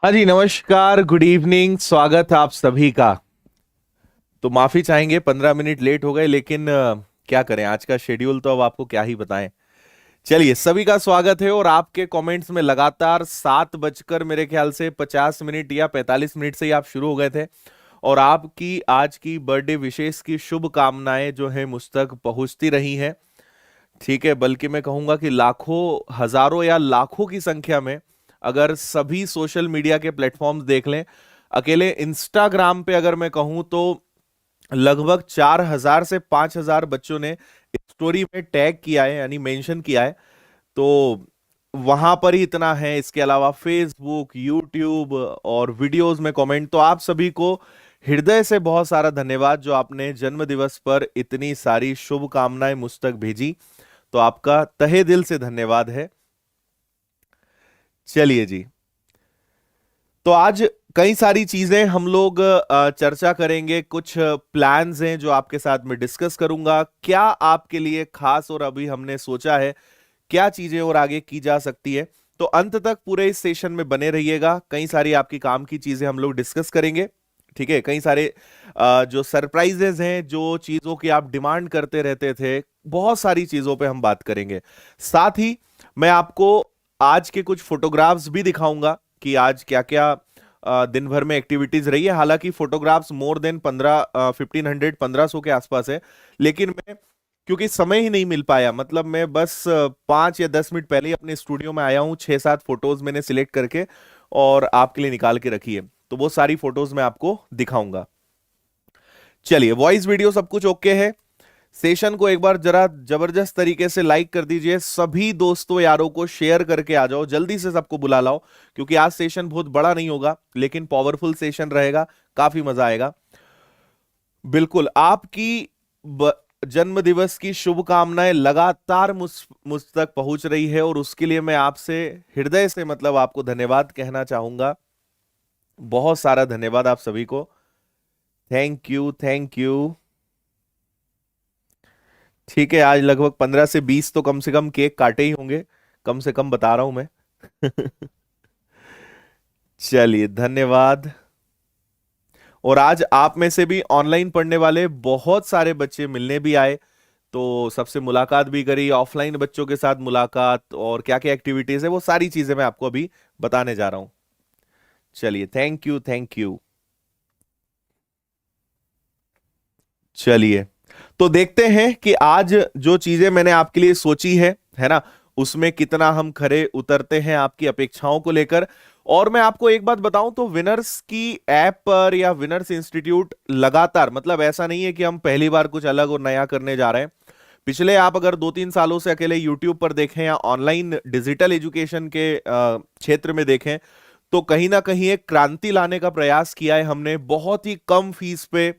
हाँ जी, नमस्कार, good evening, स्वागत है आप सभी का। तो माफी चाहेंगे 15 मिनट लेट हो गए, लेकिन क्या करें, आज का शेड्यूल तो अब आपको क्या ही बताएं। चलिए, सभी का स्वागत है। और आपके कमेंट्स में लगातार 7 बजकर मेरे ख्याल से 50 मिनट या 45 मिनट से ही आप शुरू हो गए थे, और आपकी आज की बर्थडे विशेष की शुभकामनाएं जो है मुझ तक पहुंचती रही हैं। ठीक है, बल्कि मैं कहूंगा कि लाखों, हजारों या लाखों की संख्या में, अगर सभी सोशल मीडिया के प्लेटफॉर्म्स देख लें, अकेले इंस्टाग्राम पे अगर मैं कहूं तो लगभग 4,000 से 5,000 बच्चों ने स्टोरी में टैग किया है, यानी मेंशन किया है। तो वहां पर ही इतना है। इसके अलावा फेसबुक, यूट्यूब और वीडियोस में कमेंट। तो आप सभी को हृदय से बहुत सारा धन्यवाद जो आपने जन्म दिवस पर इतनी सारी शुभकामनाएं मुझ तक भेजी। तो आपका तहे दिल से धन्यवाद है। चलिए जी, तो आज कई सारी चीजें हम लोग चर्चा करेंगे। कुछ प्लान्स हैं जो आपके साथ में डिस्कस करूंगा, क्या आपके लिए खास और अभी हमने सोचा है क्या चीजें और आगे की जा सकती है। तो अंत तक पूरे इस सेशन में बने रहिएगा। कई सारी आपकी काम की चीजें हम लोग डिस्कस करेंगे। ठीक है, कई सारे जो सरप्राइजेस हैं, जो चीजों की आप डिमांड करते रहते थे, बहुत सारी चीजों पे हम बात करेंगे। साथ ही मैं आपको आज के कुछ फोटोग्राफ्स भी दिखाऊंगा कि आज क्या क्या दिन भर में एक्टिविटीज रही है। हालांकि फोटोग्राफ्स मोर देन 1500 के आसपास है, लेकिन मैं क्योंकि समय ही नहीं मिल पाया, मतलब मैं बस 5 या 10 मिनट पहले ही अपने स्टूडियो में आया हूं। 6-7 फोटोज मैंने सिलेक्ट करके और आपके लिए निकाल के रखी है, तो वो सारी फोटोज मैं आपको दिखाऊंगा। चलिए, वॉइस वीडियो सब कुछ ओके है। सेशन को एक बार जरा जबरदस्त तरीके से लाइक कर दीजिए। सभी दोस्तों यारों को शेयर करके आ जाओ, जल्दी से सबको बुला लाओ, क्योंकि आज सेशन बहुत बड़ा नहीं होगा, लेकिन पावरफुल सेशन रहेगा, काफी मजा आएगा। बिल्कुल, आपकी जन्म दिवस की शुभकामनाएं लगातार मुझ तक पहुंच रही है, और उसके लिए मैं आपसे हृदय से, मतलब आपको धन्यवाद कहना चाहूंगा। बहुत सारा धन्यवाद आप सभी को। Thank you, thank you. ठीक है, आज लगभग 15 से 20 तो कम से कम केक काटे ही होंगे, कम से कम बता रहा हूं मैं। चलिए, धन्यवाद। और आज आप में से भी ऑनलाइन पढ़ने वाले बहुत सारे बच्चे मिलने भी आए, तो सबसे मुलाकात भी करी, ऑफलाइन बच्चों के साथ मुलाकात, और क्या क्या एक्टिविटीज है वो सारी चीजें मैं आपको अभी बताने जा रहा हूं। चलिए, थैंक यू, थैंक यू। चलिए, तो देखते हैं कि आज जो चीजें मैंने आपके लिए सोची है ना, उसमें कितना हम खरे उतरते हैं आपकी अपेक्षाओं को लेकर। और मैं आपको एक बात बताऊं तो विनर्स की ऐप पर या विनर्स इंस्टीट्यूट लगातार, मतलब ऐसा नहीं है कि हम पहली बार कुछ अलग और नया करने जा रहे हैं। पिछले आप अगर 2-3 सालों से अकेले यूट्यूब पर देखें या ऑनलाइन डिजिटल एजुकेशन के क्षेत्र में देखें, तो कहीं ना कहीं एक क्रांति लाने का प्रयास किया है हमने। बहुत ही कम फीस पे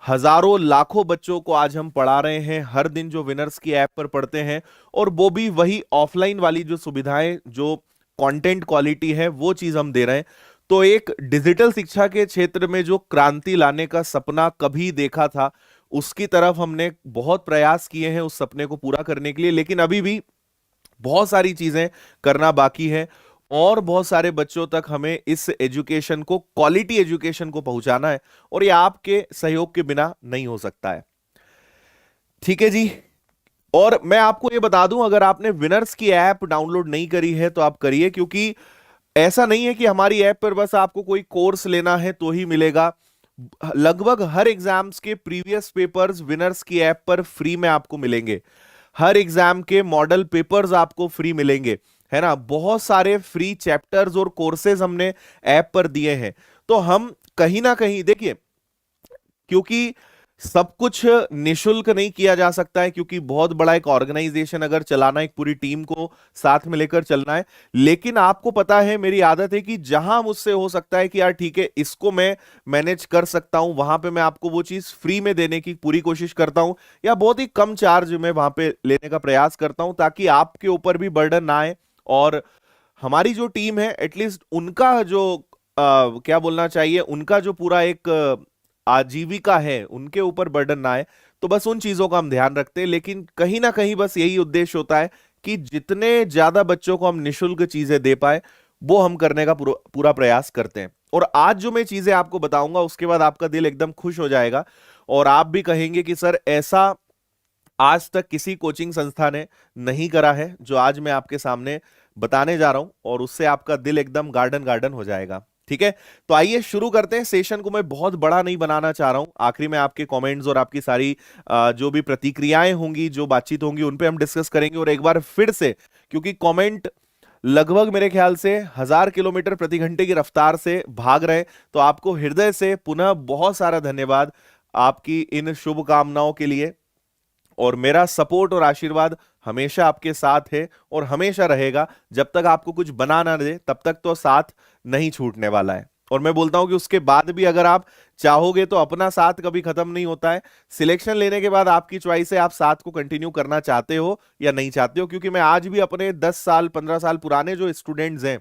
हजारों लाखों बच्चों को आज हम पढ़ा रहे हैं, हर दिन जो विनर्स की ऐप पर पढ़ते हैं, और वो भी वही ऑफलाइन वाली जो सुविधाएं, जो कंटेंट क्वालिटी है, वो चीज हम दे रहे हैं। तो एक डिजिटल शिक्षा के क्षेत्र में जो क्रांति लाने का सपना कभी देखा था, उसकी तरफ हमने बहुत प्रयास किए हैं उस सपने को पूरा करने के लिए, लेकिन अभी भी बहुत सारी चीजें करना बाकी है और बहुत सारे बच्चों तक हमें इस एजुकेशन को, क्वालिटी एजुकेशन को पहुंचाना है, और ये आपके सहयोग के बिना नहीं हो सकता है। ठीक है जी। और मैं आपको ये बता दूं, अगर आपने विनर्स की ऐप डाउनलोड नहीं करी है तो आप करिए, क्योंकि ऐसा नहीं है कि हमारी ऐप पर बस आपको कोई कोर्स लेना है तो ही मिलेगा। लगभग हर एग्जाम्स के प्रीवियस पेपर्स विनर्स की ऐप पर फ्री में आपको मिलेंगे। हर एग्जाम के मॉडल पेपर्स आपको फ्री मिलेंगे, है ना। बहुत सारे फ्री चैप्टर्स और कोर्सेज हमने ऐप पर दिए हैं। तो हम कहीं ना कहीं देखिए, क्योंकि सब कुछ निशुल्क नहीं किया जा सकता है, क्योंकि बहुत बड़ा एक ऑर्गेनाइजेशन अगर चलाना, एक पूरी टीम को साथ में लेकर चलना है। लेकिन आपको पता है, मेरी आदत है कि जहां मुझसे हो सकता है कि यार ठीक है, इसको मैं मैनेज कर सकता हूं, वहां पे मैं आपको वो चीज फ्री में देने की पूरी कोशिश करता हूं, या बहुत ही कम चार्ज में वहां पे लेने का प्रयास करता हूं, ताकि आपके ऊपर भी बर्डन ना आए और हमारी जो टीम है एटलीस्ट उनका जो क्या बोलना चाहिए, उनका जो पूरा एक आजीविका है, उनके ऊपर बर्डन ना आए। तो बस उन चीजों का हम ध्यान रखते हैं, लेकिन कहीं ना कहीं बस यही उद्देश्य होता है कि जितने ज्यादा बच्चों को हम निशुल्क चीजें दे पाए, वो हम करने का पूरा प्रयास करते हैं। और आज जो मैं चीजें आपको बताऊंगा, उसके बाद आपका दिल एकदम खुश हो जाएगा और आप भी कहेंगे कि सर, ऐसा आज तक किसी कोचिंग संस्था ने नहीं करा है जो आज मैं आपके सामने बताने जा रहा हूं, और उससे आपका दिल एकदम गार्डन गार्डन हो जाएगा। ठीक है, तो आइए शुरू करते हैं। सेशन को मैं बहुत बड़ा नहीं बनाना चाह रहा हूं। आखिरी में आपके कमेंट्स और आपकी सारी जो भी प्रतिक्रियाएं होंगी, जो बातचीत होंगी, उन पे हम डिस्कस करेंगे। और एक बार फिर से, क्योंकि कमेंट लगभग मेरे ख्याल से 1000 किलोमीटर प्रति घंटे की रफ्तार से भाग रहे हैं, तो आपको हृदय से पुनः बहुत सारा धन्यवाद आपकी इन शुभकामनाओं के लिए। और मेरा सपोर्ट और आशीर्वाद हमेशा आपके साथ है और हमेशा रहेगा। जब तक आपको कुछ बना ना दे, तब तक तो साथ नहीं छूटने वाला है। और मैं बोलता हूं कि उसके बाद भी अगर आप चाहोगे तो अपना साथ कभी खत्म नहीं होता है। सिलेक्शन लेने के बाद आपकी चॉइस है, आप साथ को कंटिन्यू करना चाहते हो या नहीं चाहते हो। क्योंकि मैं आज भी अपने 10 साल 15 साल पुराने जो स्टूडेंट्स हैं,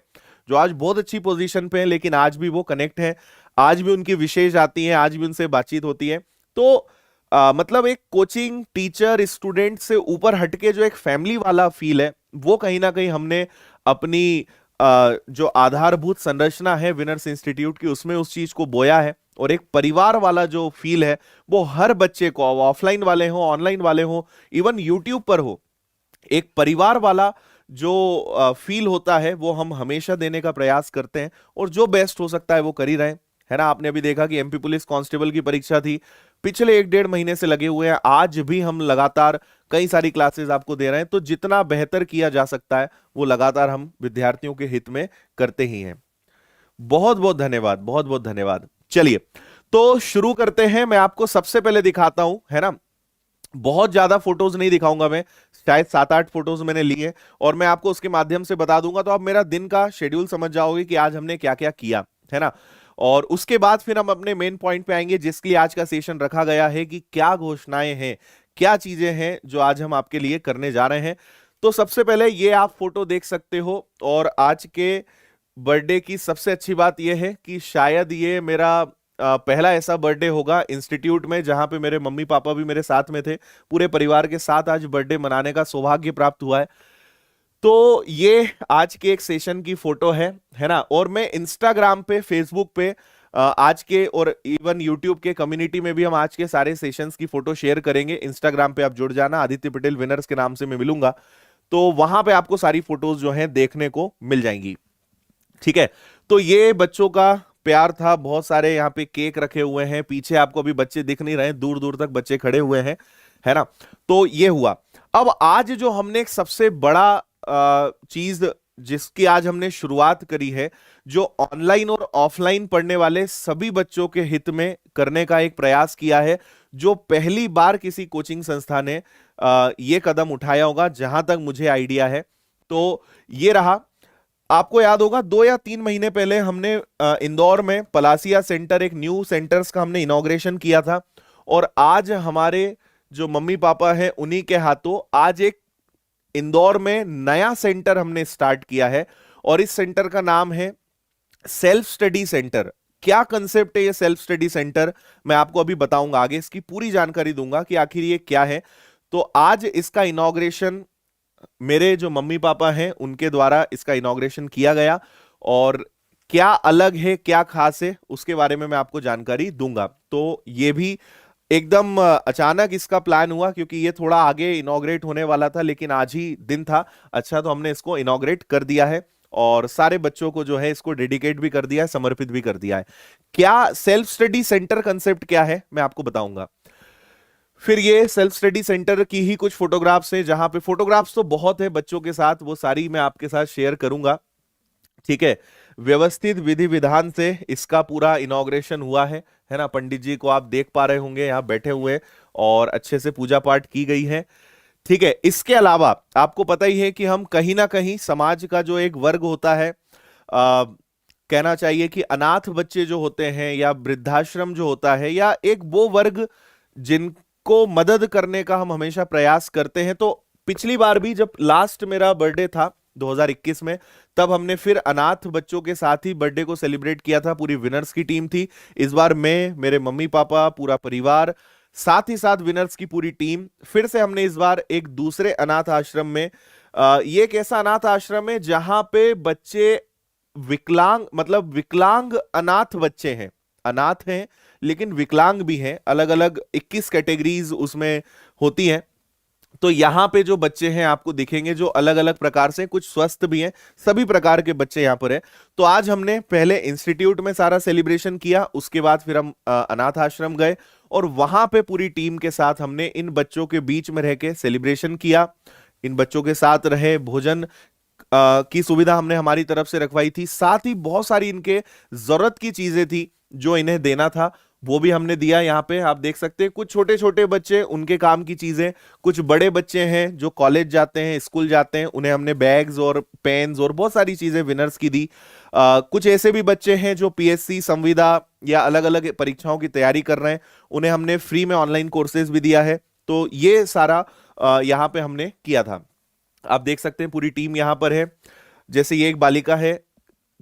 जो आज बहुत अच्छी पोजीशन पे हैं, लेकिन आज भी वो कनेक्ट हैं, आज भी उनकी विशेष आती है, आज भी उनसे बातचीत होती है। तो मतलब एक कोचिंग टीचर स्टूडेंट से ऊपर हटके जो एक फैमिली वाला फील है, वो कहीं ना कहीं हमने अपनी जो आधारभूत संरचना है विनर्स इंस्टीट्यूट की, उसमें उस चीज को बोया है। और एक परिवार वाला जो फील है, वो हर बच्चे को, ऑफलाइन वाले हो, ऑनलाइन वाले हो, इवन यूट्यूब पर हो, एक परिवार वाला जो फील होता है, वो हम हमेशा देने का प्रयास करते हैं। और जो बेस्ट हो सकता है वो कर ही रहे हैं, है ना। आपने अभी देखा कि एमपी पुलिस कांस्टेबल की परीक्षा थी, पिछले 1-1.5 महीने से लगे हुए हैं। आज भी हम लगातार कई सारी क्लासेस आपको दे रहे हैं। तो जितना बेहतर किया जा सकता है, वो लगातार हम विद्यार्थियों के हित में करते ही हैं। बहुत बहुत धन्यवाद, बहुत बहुत धन्यवाद। चलिए, तो शुरू करते हैं। मैं आपको सबसे पहले दिखाता हूं, है ना। बहुत ज्यादा फोटोज नहीं दिखाऊंगा मैं, शायद 7-8 फोटोज मैंने लिए, और मैं आपको उसके माध्यम से बता दूंगा, तो आप मेरा दिन का शेड्यूल समझ जाओगे कि आज हमने क्या क्या किया, है ना। और उसके बाद फिर हम अपने मेन पॉइंट पे आएंगे, जिसके लिए आज का सेशन रखा गया है, कि क्या घोषणाएं हैं, क्या चीजें हैं जो आज हम आपके लिए करने जा रहे हैं। तो सबसे पहले ये आप फोटो देख सकते हो, और आज के बर्थडे की सबसे अच्छी बात यह है कि शायद ये मेरा पहला ऐसा बर्थडे होगा इंस्टीट्यूट में जहां पे मेरे मम्मी पापा भी मेरे साथ में थे। पूरे परिवार के साथ आज बर्थडे मनाने का सौभाग्य प्राप्त हुआ है। तो ये आज के एक सेशन की फोटो है ना। और मैं इंस्टाग्राम पे, फेसबुक पे आज के, और इवन यूट्यूब के कम्युनिटी में भी हम आज के सारे सेशंस की फोटो शेयर करेंगे। इंस्टाग्राम पे आप जुड़ जाना, आदित्य पटेल विनर्स के नाम से मैं मिलूंगा, तो वहां पे आपको सारी फोटोज जो हैं देखने को मिल जाएंगी। ठीक है, तो ये बच्चों का प्यार था। बहुत सारे यहाँ पे केक रखे हुए हैं, पीछे आपको अभी बच्चे दिख नहीं रहे, दूर दूर तक बच्चे खड़े हुए हैं, है ना। तो ये हुआ। अब आज जो हमने एक सबसे बड़ा चीज जिसकी आज हमने शुरुआत करी है, जो ऑनलाइन और ऑफलाइन पढ़ने वाले सभी बच्चों के हित में करने का एक प्रयास किया है, जो पहली बार किसी कोचिंग संस्था ने ये कदम उठाया होगा, जहां तक मुझे आइडिया है। तो ये रहा। आपको याद होगा 2 या 3 महीने पहले हमने इंदौर में पलासिया सेंटर, एक न्यू सेंटर्स का हमने इनॉग्रेशन किया था। और आज हमारे जो मम्मी पापा हैं उन्हीं के हाथों आज एक इंदौर में नया सेंटर हमने स्टार्ट किया है। और इस सेंटर का नाम है सेल्फ स्टडी सेंटर। क्या कंसेप्ट है ये सेल्फ स्टडी सेंटर, मैं आपको अभी बताऊंगा, आगे इसकी पूरी जानकारी दूंगा कि आखिर ये क्या है। तो आज इसका इनॉग्रेशन मेरे जो मम्मी पापा हैं उनके द्वारा इसका इनॉग्रेशन किया गया। और क्या अलग है, क्या खास है, उसके बारे में मैं आपको जानकारी दूंगा। तो ये भी एकदम अचानक इसका प्लान हुआ, क्योंकि ये थोड़ा आगे इनॉग्रेट होने वाला था, लेकिन आज ही दिन था अच्छा, तो हमने इसको इनॉग्रेट कर दिया है। और सारे बच्चों को जो है इसको डेडिकेट भी कर दिया है, समर्पित भी कर दिया है। क्या सेल्फ स्टडी सेंटर कंसेप्ट क्या है, मैं आपको बताऊंगा। फिर ये सेल्फ स्टडी सेंटर की ही कुछ फोटोग्राफ्स हैं, जहां पे फोटोग्राफ्स तो बहुत है बच्चों के साथ, वो सारी मैं आपके साथ शेयर करूंगा। ठीक है। व्यवस्थित विधि विधान से इसका पूरा इनॉग्रेशन हुआ है ना। पंडित जी को आप देख पा रहे होंगे यहाँ बैठे हुए, और अच्छे से पूजा पाठ की गई है। ठीक है। इसके अलावा आपको पता ही है कि हम कहीं ना कहीं समाज का जो एक वर्ग होता है, कहना चाहिए कि अनाथ बच्चे जो होते हैं या वृद्धाश्रम जो होता है, या एक वो वर्ग जिनको मदद करने का हम हमेशा प्रयास करते हैं। तो पिछली बार भी जब लास्ट मेरा बर्थडे था 2021 में, तब हमने फिर अनाथ बच्चों के साथ ही बर्थडे को सेलिब्रेट किया था। पूरी विनर्स की टीम थी। इस बार मैं, मेरे मम्मी पापा, पूरा परिवार, साथ ही साथ विनर्स की पूरी टीम, फिर से हमने इस बार एक दूसरे अनाथ आश्रम में, ये एक ऐसा अनाथ आश्रम है जहां पे बच्चे विकलांग, मतलब विकलांग अनाथ बच्चे हैं, अनाथ हैं लेकिन विकलांग भी हैं। अलग अलग 21 कैटेगरीज उसमें होती हैं। तो यहां पे जो बच्चे हैं आपको दिखेंगे जो अलग अलग प्रकार से, कुछ स्वस्थ भी हैं, सभी प्रकार के बच्चे यहां पर हैं। तो आज हमने पहले इंस्टीट्यूट में सारा सेलिब्रेशन किया, उसके बाद फिर हम अनाथ आश्रम गए, और वहां पे पूरी टीम के साथ हमने इन बच्चों के बीच में रह के सेलिब्रेशन किया। इन बच्चों के साथ रहे, भोजन की सुविधा हमने हमारी तरफ से रखवाई थी। साथ ही बहुत सारी इनके जरूरत की चीजें थी जो इन्हें देना था, वो भी हमने दिया। यहाँ पे आप देख सकते हैं कुछ छोटे छोटे बच्चे, उनके काम की चीजें, कुछ बड़े बच्चे हैं जो कॉलेज जाते हैं, स्कूल जाते हैं, उन्हें हमने बैग्स और पेन्स और बहुत सारी चीजें विनर्स की दी। कुछ ऐसे भी बच्चे हैं जो पीएससी, संविदा या अलग अलग परीक्षाओं की तैयारी कर रहे हैं, उन्हें हमने फ्री में ऑनलाइन कोर्सेज भी दिया है। तो ये सारा यहाँ पे हमने किया था। आप देख सकते हैं पूरी टीम यहाँ पर है। जैसे ये एक बालिका है,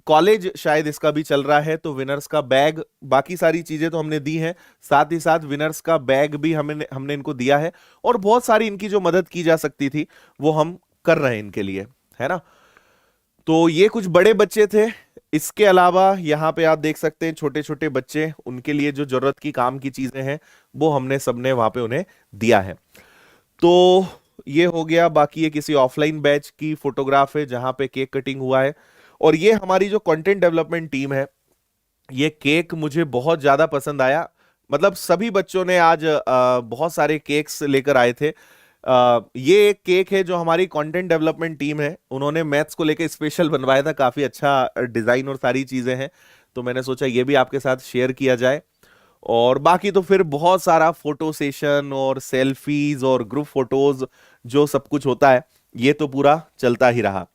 कॉलेज शायद इसका भी चल रहा है, तो विनर्स का बैग, बाकी सारी चीजें तो हमने दी हैं, साथ ही साथ विनर्स का बैग भी हमने इनको दिया है। और बहुत सारी इनकी जो मदद की जा सकती थी वो हम कर रहे हैं इनके लिए, है ना। तो ये कुछ बड़े बच्चे थे। इसके अलावा यहाँ पे आप देख सकते हैं छोटे छोटे बच्चे, उनके लिए जो जरूरत की काम की चीजें हैं वो हमने सबने वहां पे उन्हें दिया है। तो ये हो गया। बाकी ये किसी ऑफलाइन बैच की फोटोग्राफ है जहां पे केक कटिंग हुआ है। और ये हमारी जो कंटेंट डेवलपमेंट टीम है, ये केक मुझे बहुत ज्यादा पसंद आया। मतलब सभी बच्चों ने आज बहुत सारे केक्स लेकर आए थे। ये एक केक है जो हमारी कंटेंट डेवलपमेंट टीम है, उन्होंने मैथ्स को लेकर स्पेशल बनवाया था, काफी अच्छा डिजाइन और सारी चीजें हैं। तो मैंने सोचा ये भी आपके साथ शेयर किया जाए। और बाकी तो फिर बहुत सारा फोटो सेशन और सेल्फीज और ग्रुप फोटोज, जो सब कुछ होता है ये तो पूरा चलता ही रहा।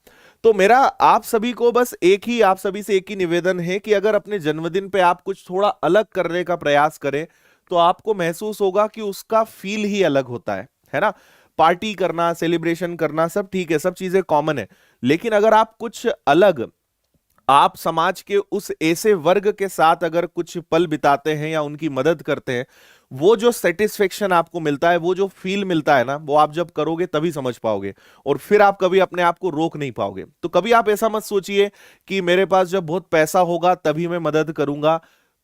तो मेरा आप सभी को बस आप सभी से एक ही निवेदन है कि अगर अपने जन्मदिन पे आप कुछ थोड़ा अलग करने का प्रयास करें, तो आपको महसूस होगा कि उसका फील ही अलग होता है ना। पार्टी करना, सेलिब्रेशन करना सब ठीक है, सब चीजें कॉमन है, लेकिन अगर आप कुछ अलग, आप समाज के उस ऐसे वर्ग के साथ अगर कुछ पल बिताते हैं या उनकी मदद करते हैं, वो जो सेटिस्फेक्शन आपको मिलता है, वो जो फील मिलता है ना, वो आप जब करोगे तभी समझ पाओगे, और फिर आप कभी अपने आप को रोक नहीं पाओगे। तो कभी आप ऐसा मत सोचिए कि मेरे पास जब बहुत पैसा होगा तभी मैं मदद करूंगा।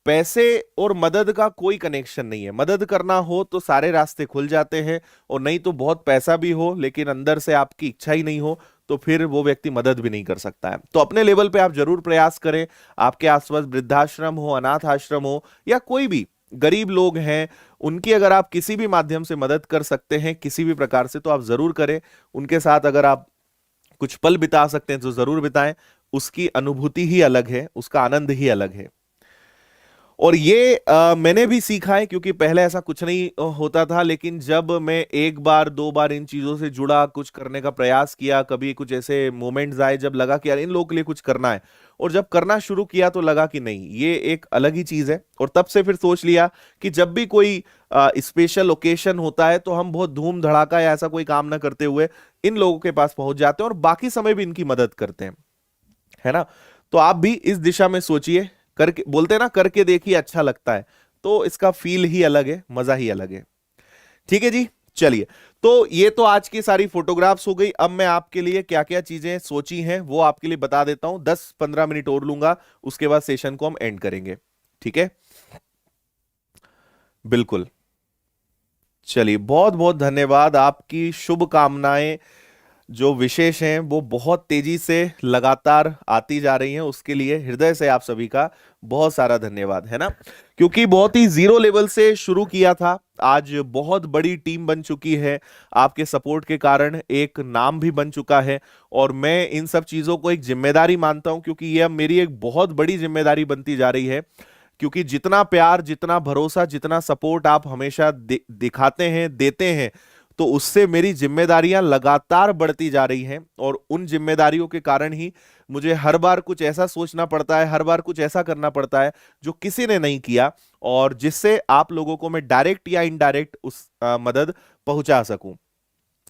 पैसे और मदद का कोई कनेक्शन नहीं है। मदद करना हो तो सारे रास्ते खुल जाते हैं, और नहीं तो बहुत पैसा भी हो लेकिन अंदर से आपकी इच्छा ही नहीं हो, तो फिर वो व्यक्ति मदद भी नहीं कर सकता है। तो अपने लेवल पे आप जरूर प्रयास करें। आपके आसपास वृद्धाश्रम हो, अनाथ आश्रम हो, या कोई भी गरीब लोग हैं, उनकी अगर आप किसी भी माध्यम से मदद कर सकते हैं किसी भी प्रकार से, तो आप जरूर करें। उनके साथ अगर आप कुछ पल बिता सकते हैं तो जरूर बिताएं। उसकी अनुभूति ही अलग है, उसका आनंद ही अलग है। और ये मैंने भी सीखा है, क्योंकि पहले ऐसा कुछ नहीं होता था, लेकिन जब मैं एक बार दो बार इन चीजों से जुड़ा, कुछ करने का प्रयास किया, कभी कुछ ऐसे मोमेंट्स आए जब लगा कि यार इन लोगों के लिए कुछ करना है, और जब करना शुरू किया तो लगा कि नहीं, ये एक अलग ही चीज है। और तब से फिर सोच लिया कि जब भी कोई स्पेशल ओकेशन होता है तो हम बहुत धूम धड़ाका या ऐसा कोई काम ना करते हुए इन लोगों के पास पहुंच जाते हैं और बाकी समय भी इनकी मदद करते हैं, है ना। तो आप भी इस दिशा में सोचिए, करके बोलते हैं ना, करके देखिए अच्छा लगता है, तो इसका फील ही अलग है, मजा ही अलग है। ठीक है जी, चलिए। तो ये तो आज की सारी फोटोग्राफ्स हो गई। अब मैं आपके लिए क्या क्या चीजें सोची हैं वो आपके लिए बता देता हूं। 10-15 मिनट और लूंगा, उसके बाद सेशन को हम एंड करेंगे। ठीक है, बिल्कुल। चलिए, बहुत बहुत धन्यवाद। आपकी शुभकामनाएं जो विशेष हैं वो बहुत तेजी से लगातार आती जा रही हैं, उसके लिए हृदय से आप सभी का बहुत सारा धन्यवाद, है ना। क्योंकि बहुत ही जीरो लेवल से शुरू किया था, आज बहुत बड़ी टीम बन चुकी है। आपके सपोर्ट के कारण एक नाम भी बन चुका है, और मैं इन सब चीजों को एक जिम्मेदारी मानता हूं, क्योंकि यह अब मेरी एक बहुत बड़ी जिम्मेदारी बनती जा रही है। क्योंकि जितना प्यार, जितना भरोसा, जितना सपोर्ट आप हमेशा दिखाते हैं, देते हैं, तो उससे मेरी जिम्मेदारियां लगातार बढ़ती जा रही हैं। और उन जिम्मेदारियों के कारण ही मुझे हर बार कुछ ऐसा सोचना पड़ता है, हर बार कुछ ऐसा करना पड़ता है जो किसी ने नहीं किया, और जिससे आप लोगों को मैं डायरेक्ट या इनडायरेक्ट उस मदद पहुंचा सकूं,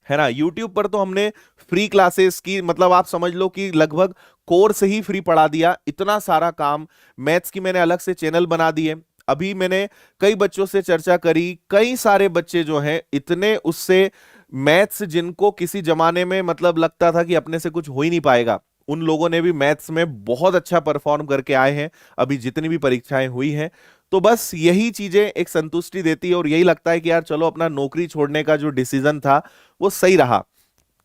है ना। यूट्यूब पर तो हमने फ्री क्लासेस की, मतलब आप समझ लो कि लगभग कोर्स ही फ्री पढ़ा दिया। इतना सारा काम, मैथ्स की मैंने अलग से चैनल बना दिए। अभी मैंने कई बच्चों से चर्चा करी, कई सारे बच्चे जो हैं इतने उससे मैथ्स, जिनको किसी जमाने में मतलब लगता था कि अपने से कुछ हो ही नहीं पाएगा, उन लोगों ने भी मैथ्स में बहुत अच्छा परफॉर्म करके आए हैं अभी जितनी भी परीक्षाएं हुई हैं। तो बस यही चीजें एक संतुष्टि देती है, और यही लगता है कि यार चलो, अपना नौकरी छोड़ने का जो डिसीजन था वो सही रहा,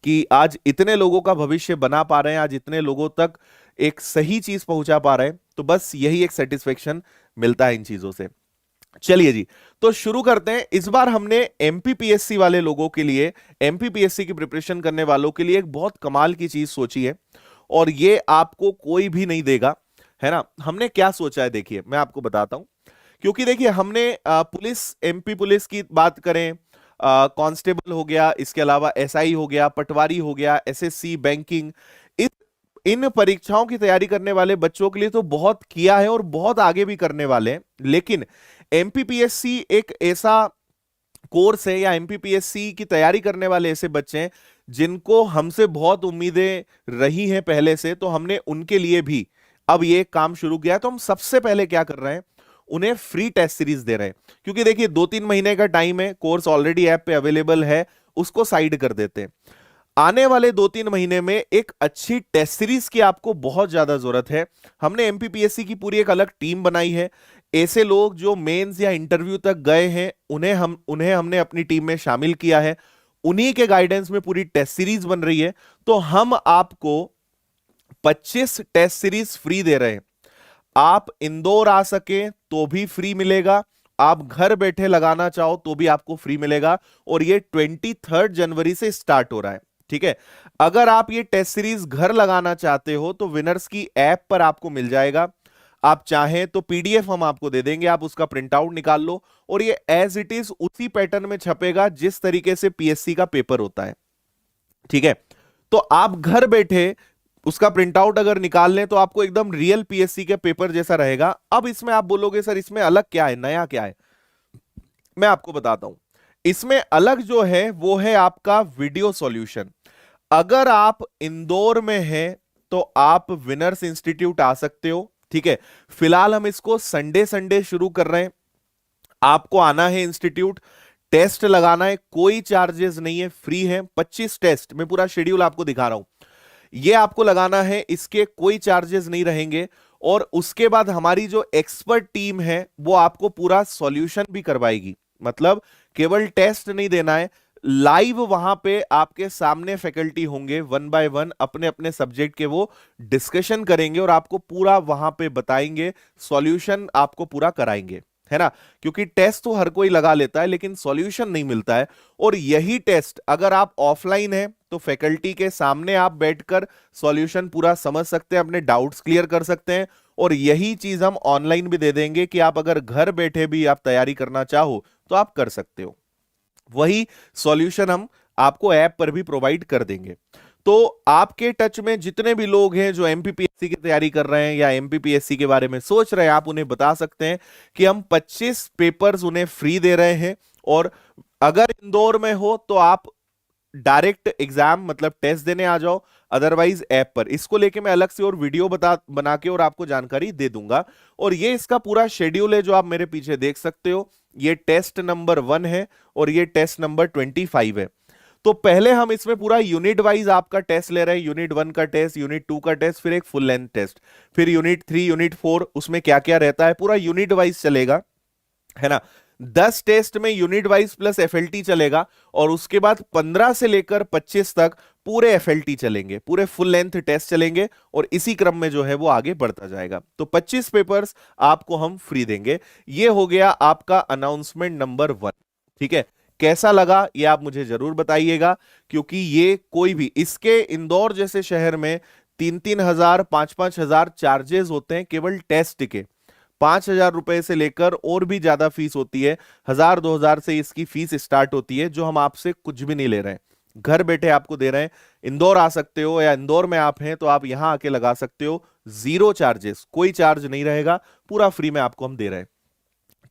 कि आज इतने लोगों का भविष्य बना पा रहे हैं, आज इतने लोगों तक एक सही चीज पहुंचा पा रहे हैं, तो बस यही एक सेटिस्फेक्शन मिलता है इन चीजों से। चलिए जी, तो शुरू करते हैं। इस बार हमने एमपीपीएससी वाले लोगों के लिए, एमपीपीएससी की प्रिपरेशन करने वालों के लिए एक बहुत कमाल की चीज सोची है, और ये आपको कोई भी नहीं देगा, है ना। हमने क्या सोचा है, देखिए मैं आपको बताता हूं। क्योंकि देखिए, हमने पुलिस, एमपी पुलिस की बात करें, कांस्टेबल हो गया, इसके अलावा एसआई हो गया, पटवारी हो गया, एसएससी, बैंकिंग, इस इन परीक्षाओं की तैयारी करने वाले बच्चों के लिए तो बहुत किया है और बहुत आगे भी करने वाले हैं। लेकिन एमपीपीएससी एक ऐसा कोर्स है, या एमपीपीएससी की तैयारी करने वाले ऐसे बच्चे हैं जिनको हमसे बहुत उम्मीदें रही हैं पहले से, तो हमने उनके लिए भी अब ये काम शुरू किया है। तो हम सबसे पहले क्या कर रहे हैं, उन्हें फ्री टेस्ट सीरीज दे रहे हैं। क्योंकि देखिए, 2-3 महीने का टाइम है, कोर्स ऑलरेडी ऐप पे अवेलेबल है, उसको साइड कर देते हैं। आने वाले 2-3 महीने में एक अच्छी टेस्ट सीरीज की आपको बहुत ज्यादा जरूरत है। हमने एमपीपीएससी की पूरी एक अलग टीम बनाई है। ऐसे लोग जो मेंस या इंटरव्यू तक गए हैं, उन्हें हमने अपनी टीम में शामिल किया है। उन्हीं के गाइडेंस में पूरी टेस्ट सीरीज बन रही है। तो हम आपको 25 टेस्ट सीरीज फ्री दे रहे हैं। आप इंदौर आ सके तो भी फ्री मिलेगा, आप घर बैठे लगाना चाहो तो भी आपको फ्री मिलेगा। और ये 23 जनवरी से स्टार्ट हो रहा है, ठीक है। अगर आप ये टेस्ट सीरीज घर लगाना चाहते हो तो विनर्स की ऐप पर आपको मिल जाएगा। आप चाहें तो पीडीएफ हम आपको दे देंगे, आप उसका प्रिंट आउट निकाल लो, और ये एज इट इज उसी पैटर्न में छपेगा जिस तरीके से पीएससी का पेपर होता है, ठीक है। तो आप घर बैठे उसका प्रिंट आउट अगर निकाल लें तो आपको एकदम रियल पीएससी के पेपर जैसा रहेगा। अब इसमें आप बोलोगे सर इसमें अलग क्या है, नया क्या है, मैं आपको बताता हूं। इसमें अलग जो है वो है आपका वीडियो सॉल्यूशन। अगर आप इंदौर में हैं तो आप विनर्स इंस्टीट्यूट आ सकते हो, ठीक है। फिलहाल हम इसको संडे संडे शुरू कर रहे हैं। आपको आना है इंस्टीट्यूट, टेस्ट लगाना है, कोई चार्जेस नहीं है, फ्री है। 25 टेस्ट, मैं पूरा शेड्यूल आपको दिखा रहा हूं, ये आपको लगाना है, इसके कोई चार्जेस नहीं रहेंगे। और उसके बाद हमारी जो एक्सपर्ट टीम है वो आपको पूरा सॉल्यूशन भी करवाएगी। मतलब केवल टेस्ट नहीं देना है, लाइव वहां पे आपके सामने फैकल्टी होंगे, 1 बाय 1 अपने अपने सब्जेक्ट के वो डिस्कशन करेंगे और आपको पूरा वहां पे बताएंगे, सॉल्यूशन आपको पूरा कराएंगे, है ना। क्योंकि टेस्ट तो हर कोई लगा लेता है लेकिन सॉल्यूशन नहीं मिलता है। और यही टेस्ट अगर आप ऑफलाइन है तो फैकल्टी के सामने आप बैठकर सॉल्यूशन पूरा समझ सकते हैं, अपने डाउट्स क्लियर कर सकते हैं। और यही चीज हम ऑनलाइन भी दे देंगे कि आप अगर घर बैठे भी आप तैयारी करना चाहो तो आप कर सकते हो। वही सॉल्यूशन हम आपको ऐप पर भी प्रोवाइड कर देंगे। तो आपके टच में जितने भी लोग हैं जो एमपीपीएससी की तैयारी कर रहे हैं या एमपीपीएससी के बारे में सोच रहे हैं, आप उन्हें बता सकते हैं कि हम 25 पेपर्स उन्हें फ्री दे रहे हैं। और अगर इंदौर में हो तो आप डायरेक्ट एग्जाम मतलब टेस्ट देने आ जाओ, अदरवाइज ऐप पर। इसको लेके मैं अलग से और वीडियो बना के और आपको जानकारी दे दूंगा। और ये इसका पूरा शेड्यूल है जो आप मेरे पीछे देख सकते हो। ये टेस्ट नंबर 1 है और ये टेस्ट नंबर 25 है। तो पहले हम इसमें पूरा यूनिट वाइज आपका टेस्ट ले रहे हैं। यूनिट 1 का टेस्ट, यूनिट 2 का टेस्ट, फिर एक फुल लेंथ टेस्ट, फिर यूनिट 3, यूनिट 4, उसमें क्या क्या रहता है पूरा यूनिट वाइज चलेगा, है ना। 10 टेस्ट में यूनिट वाइज प्लस एफएलटी चलेगा और उसके बाद 15 से लेकर 25 तक पूरे एफएलटी चलेंगे, पूरे फुल लेंथ टेस्ट चलेंगे और इसी क्रम में जो है वो आगे बढ़ता जाएगा। तो 25 पेपर्स आपको हम फ्री देंगे। ये हो गया आपका अनाउंसमेंट नंबर 1। ठीक है, कैसा लगा ये आप मुझे जरूर बताइएगा, क्योंकि ये कोई भी इसके इंदौर जैसे शहर में 3-3 हजार 5-5 हजार चार्जेस होते हैं केवल टेस्ट के। 5 हजार रुपए से लेकर और भी ज्यादा फीस होती है, 1000-2000 से इसकी फीस स्टार्ट होती है, जो हम आपसे कुछ भी नहीं ले रहे हैं, घर बैठे आपको दे रहे हैं। इंदौर आ सकते हो या इंदौर में आप हैं तो आप यहां आके लगा सकते हो, जीरो चार्जेस, कोई चार्ज नहीं रहेगा, पूरा फ्री में आपको हम दे रहे हैं।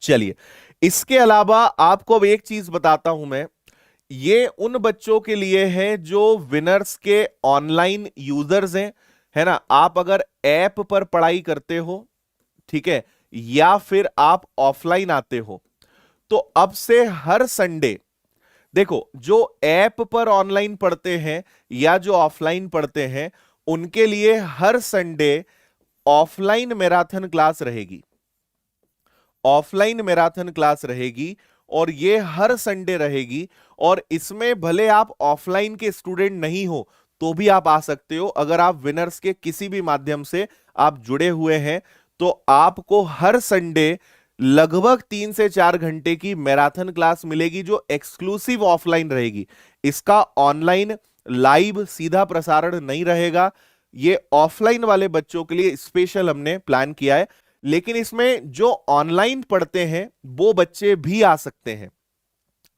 चलिए, इसके अलावा आपको अब एक चीज बताता हूं मैं, ये उन बच्चों के लिए है जो विनर्स के ऑनलाइन यूजर्स हैं, है ना। आप अगर ऐप पर पढ़ाई करते हो, ठीक है, या फिर आप ऑफलाइन आते हो, तो अब से हर संडे, देखो जो ऐप पर ऑनलाइन पढ़ते हैं या जो ऑफलाइन पढ़ते हैं, उनके लिए हर संडे ऑफलाइन मैराथन क्लास रहेगी। ऑफलाइन मैराथन क्लास रहेगी और ये हर संडे रहेगी। और इसमें भले आप ऑफलाइन के स्टूडेंट नहीं हो तो भी आप आ सकते हो। अगर आप विनर्स के किसी भी माध्यम से आप जुड़े हुए हैं तो आपको हर संडे लगभग 3 से 4 घंटे की मैराथन क्लास मिलेगी, जो एक्सक्लूसिव ऑफलाइन रहेगी। इसका ऑनलाइन लाइव सीधा प्रसारण नहीं रहेगा। ये ऑफलाइन वाले बच्चों के लिए स्पेशल हमने प्लान किया है। लेकिन इसमें जो ऑनलाइन पढ़ते हैं वो बच्चे भी आ सकते हैं,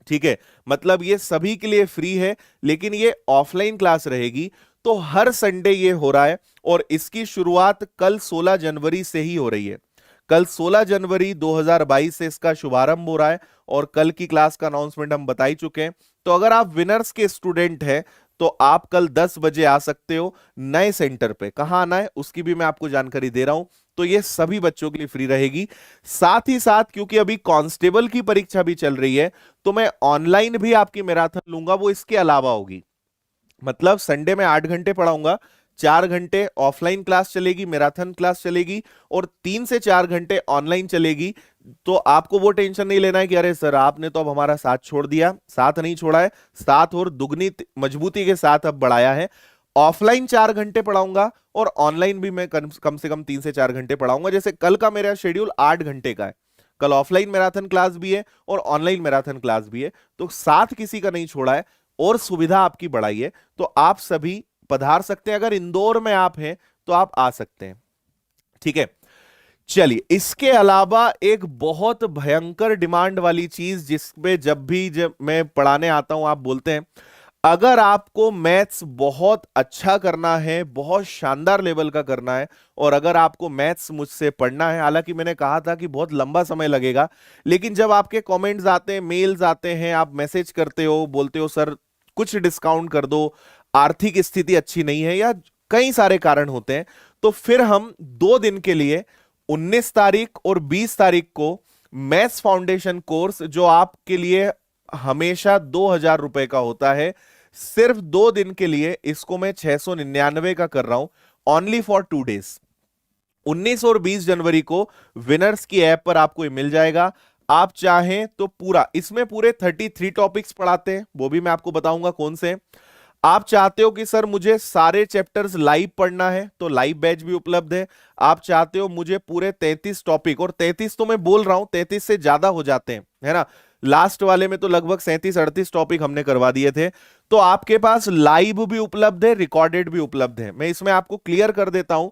ठीक है। मतलब ये सभी के लिए फ्री है, लेकिन ये ऑफलाइन क्लास रहेगी। तो हर संडे ये हो रहा है और इसकी शुरुआत कल 16 जनवरी से ही हो रही है। कल 16 जनवरी 2022 से इसका शुभारंभ हो रहा है और कल की क्लास का अनाउंसमेंट हम बता ही चुके हैं। तो अगर आप विनर्स के स्टूडेंट हैं तो आप कल 10 बजे आ सकते हो नए सेंटर पे। कहां आना है उसकी भी मैं आपको जानकारी दे रहा हूं। तो ये सभी बच्चों के लिए फ्री रहेगी। साथ ही साथ क्योंकि अभी कांस्टेबल की परीक्षा भी चल रही है, तो मैं ऑनलाइन भी आपकी मैराथन लूंगा, वो इसके अलावा होगी। मतलब संडे में 8 घंटे पढ़ाऊंगा, 4 घंटे ऑफलाइन क्लास चलेगी, मैराथन क्लास चलेगी और 3 से 4 घंटे ऑनलाइन चलेगी। तो आपको वो टेंशन नहीं लेना है कि अरे सर आपने तो अब हमारा साथ छोड़ दिया। साथ नहीं छोड़ा है, साथ और दुगनी मजबूती के साथ अब बढ़ाया है। ऑफलाइन 4 घंटे पढ़ाऊंगा और ऑनलाइन भी मैं कम से कम 3 से 4 घंटे पढ़ाऊंगा। जैसे कल का मेरा शेड्यूल 8 घंटे का है, कल ऑफलाइन मैराथन क्लास भी है और ऑनलाइन मैराथन क्लास भी है, तो साथ किसी का नहीं छोड़ा है और सुविधा आपकी बढ़ाई है। तो आप सभी पधार सकते हैं। अगर इंदौर में आप हैं तो आप आ सकते हैं, ठीक है। चलिए, इसके अलावा एक बहुत भयंकर डिमांड वाली चीज जिसपे जब मैं पढ़ाने आता हूं आप बोलते हैं, अगर आपको मैथ्स बहुत अच्छा करना है, बहुत शानदार लेवल का करना है, और अगर आपको मैथ्स मुझसे पढ़ना है, हालांकि मैंने कहा था कि बहुत लंबा समय लगेगा, लेकिन जब आपके कमेंट्स आते हैं, मेल्स आते हैं, आप मैसेज करते हो, बोलते हो सर कुछ डिस्काउंट कर दो, आर्थिक स्थिति अच्छी नहीं है, या कई सारे कारण होते हैं, तो फिर हम 2 दिन के लिए 19 तारीख और 20 तारीख को मैथ्स फाउंडेशन कोर्स, जो आपके लिए हमेशा 2000 रुपए का होता है, सिर्फ 2 दिन के लिए इसको मैं 699 का कर रहा हूं, ओनली फॉर 2 डेज। 19 और 20 जनवरी को विनर्स की ऐप पर आपको ये मिल जाएगा। आप चाहें तो पूरा, इसमें पूरे 33 टॉपिक्स पढ़ाते हैं, वो भी मैं आपको बताऊंगा कौन से। आप चाहते हो कि सर मुझे सारे चैप्टर्स लाइव पढ़ना है, तो लाइव बैच भी उपलब्ध है। आप चाहते हो मुझे पूरे 33 टॉपिक, और 33 तो मैं बोल रहा हूं 33 से ज्यादा हो जाते हैं, है ना। लास्ट वाले में तो लगभग 37-38 टॉपिक हमने करवा दिए थे। तो आपके पास लाइव भी उपलब्ध है, रिकॉर्डेड भी उपलब्ध है। मैं इसमें आपको क्लियर कर देता हूं,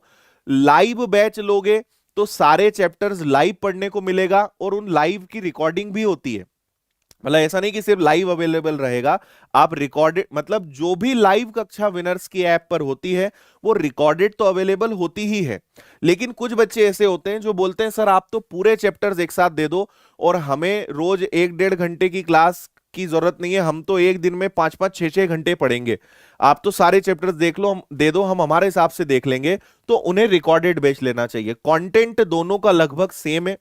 लाइव बैच लोगे तो सारे चैप्टर्स लाइव पढ़ने को मिलेगा और उन लाइव की रिकॉर्डिंग भी होती है। मतलब ऐसा नहीं कि सिर्फ लाइव अवेलेबल रहेगा, आप रिकॉर्डेड, मतलब जो भी लाइव कक्षा विनर्स की ऐप पर होती है वो रिकॉर्डेड तो अवेलेबल होती ही है। लेकिन कुछ बच्चे ऐसे होते हैं जो बोलते हैं सर आप तो पूरे चैप्टर्स एक साथ दे दो और हमें रोज 1-1.5 घंटे की क्लास की जरूरत नहीं है, हम तो एक दिन में 5-5 6-6 घंटे पढ़ेंगे, आप तो सारे चैप्टर्स देख लो, हम दे दो, हम हमारे हिसाब से देख लेंगे। तो उन्हें रिकॉर्डेड बैच लेना चाहिए। कंटेंट दोनों का लगभग सेम है,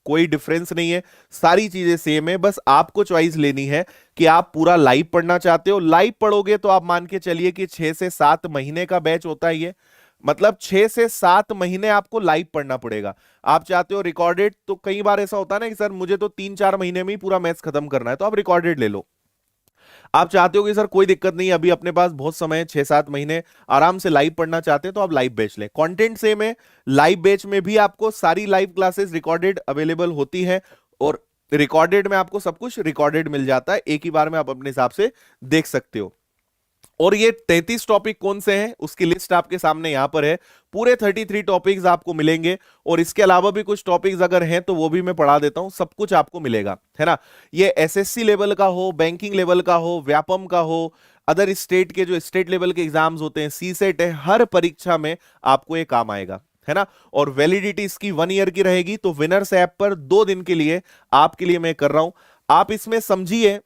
कोई डिफरेंस नहीं है, सारी चीजें सेम है, बस आपको चॉइस लेनी है कि आप पूरा लाइव पढ़ना चाहते हो। लाइव पढ़ोगे तो आप मान के चलिए कि 6 से 7 महीने का बैच होता है ये, मतलब 6 से 7 महीने आपको लाइव पढ़ना पड़ेगा। आप चाहते हो रिकॉर्डेड, तो कई बार ऐसा होता है ना कि सर मुझे तो 3-4 महीने में ही पूरा मैथ्स खत्म करना है, तो आप रिकॉर्डेड ले लो। आप चाहते हो कि सर कोई दिक्कत नहीं, अभी अपने पास बहुत समय है, 6-7 महीने आराम से लाइव पढ़ना चाहते हैं, तो आप लाइव बैच लें। कंटेंट सेम है, लाइव बैच में भी आपको सारी लाइव क्लासेस रिकॉर्डेड अवेलेबल होती है और रिकॉर्डेड में आपको सब कुछ रिकॉर्डेड मिल जाता है, एक ही बार में आप अपने हिसाब से देख सकते हो। और ये 33 टॉपिक कौन से हैं उसकी लिस्ट आपके सामने यहां पर है, पूरे 33 टॉपिक्स आपको मिलेंगे। और इसके अलावा भी कुछ टॉपिक्स अगर हैं तो वो भी मैं पढ़ा देता हूं, सब कुछ आपको मिलेगा, है ना। ये एसएससी लेवल का हो, बैंकिंग लेवल का हो, व्यापम का हो, अदर स्टेट के जो स्टेट लेवल के एग्जाम्स होते हैं, सी सेट है, हर परीक्षा में आपको ये काम आएगा, है ना। और वैलिडिटी इसकी 1 ईयर की रहेगी। तो विनर्स ऐप पर 2 दिन के लिए आपके लिए मैं कर रहा हूं। आप इसमें समझिए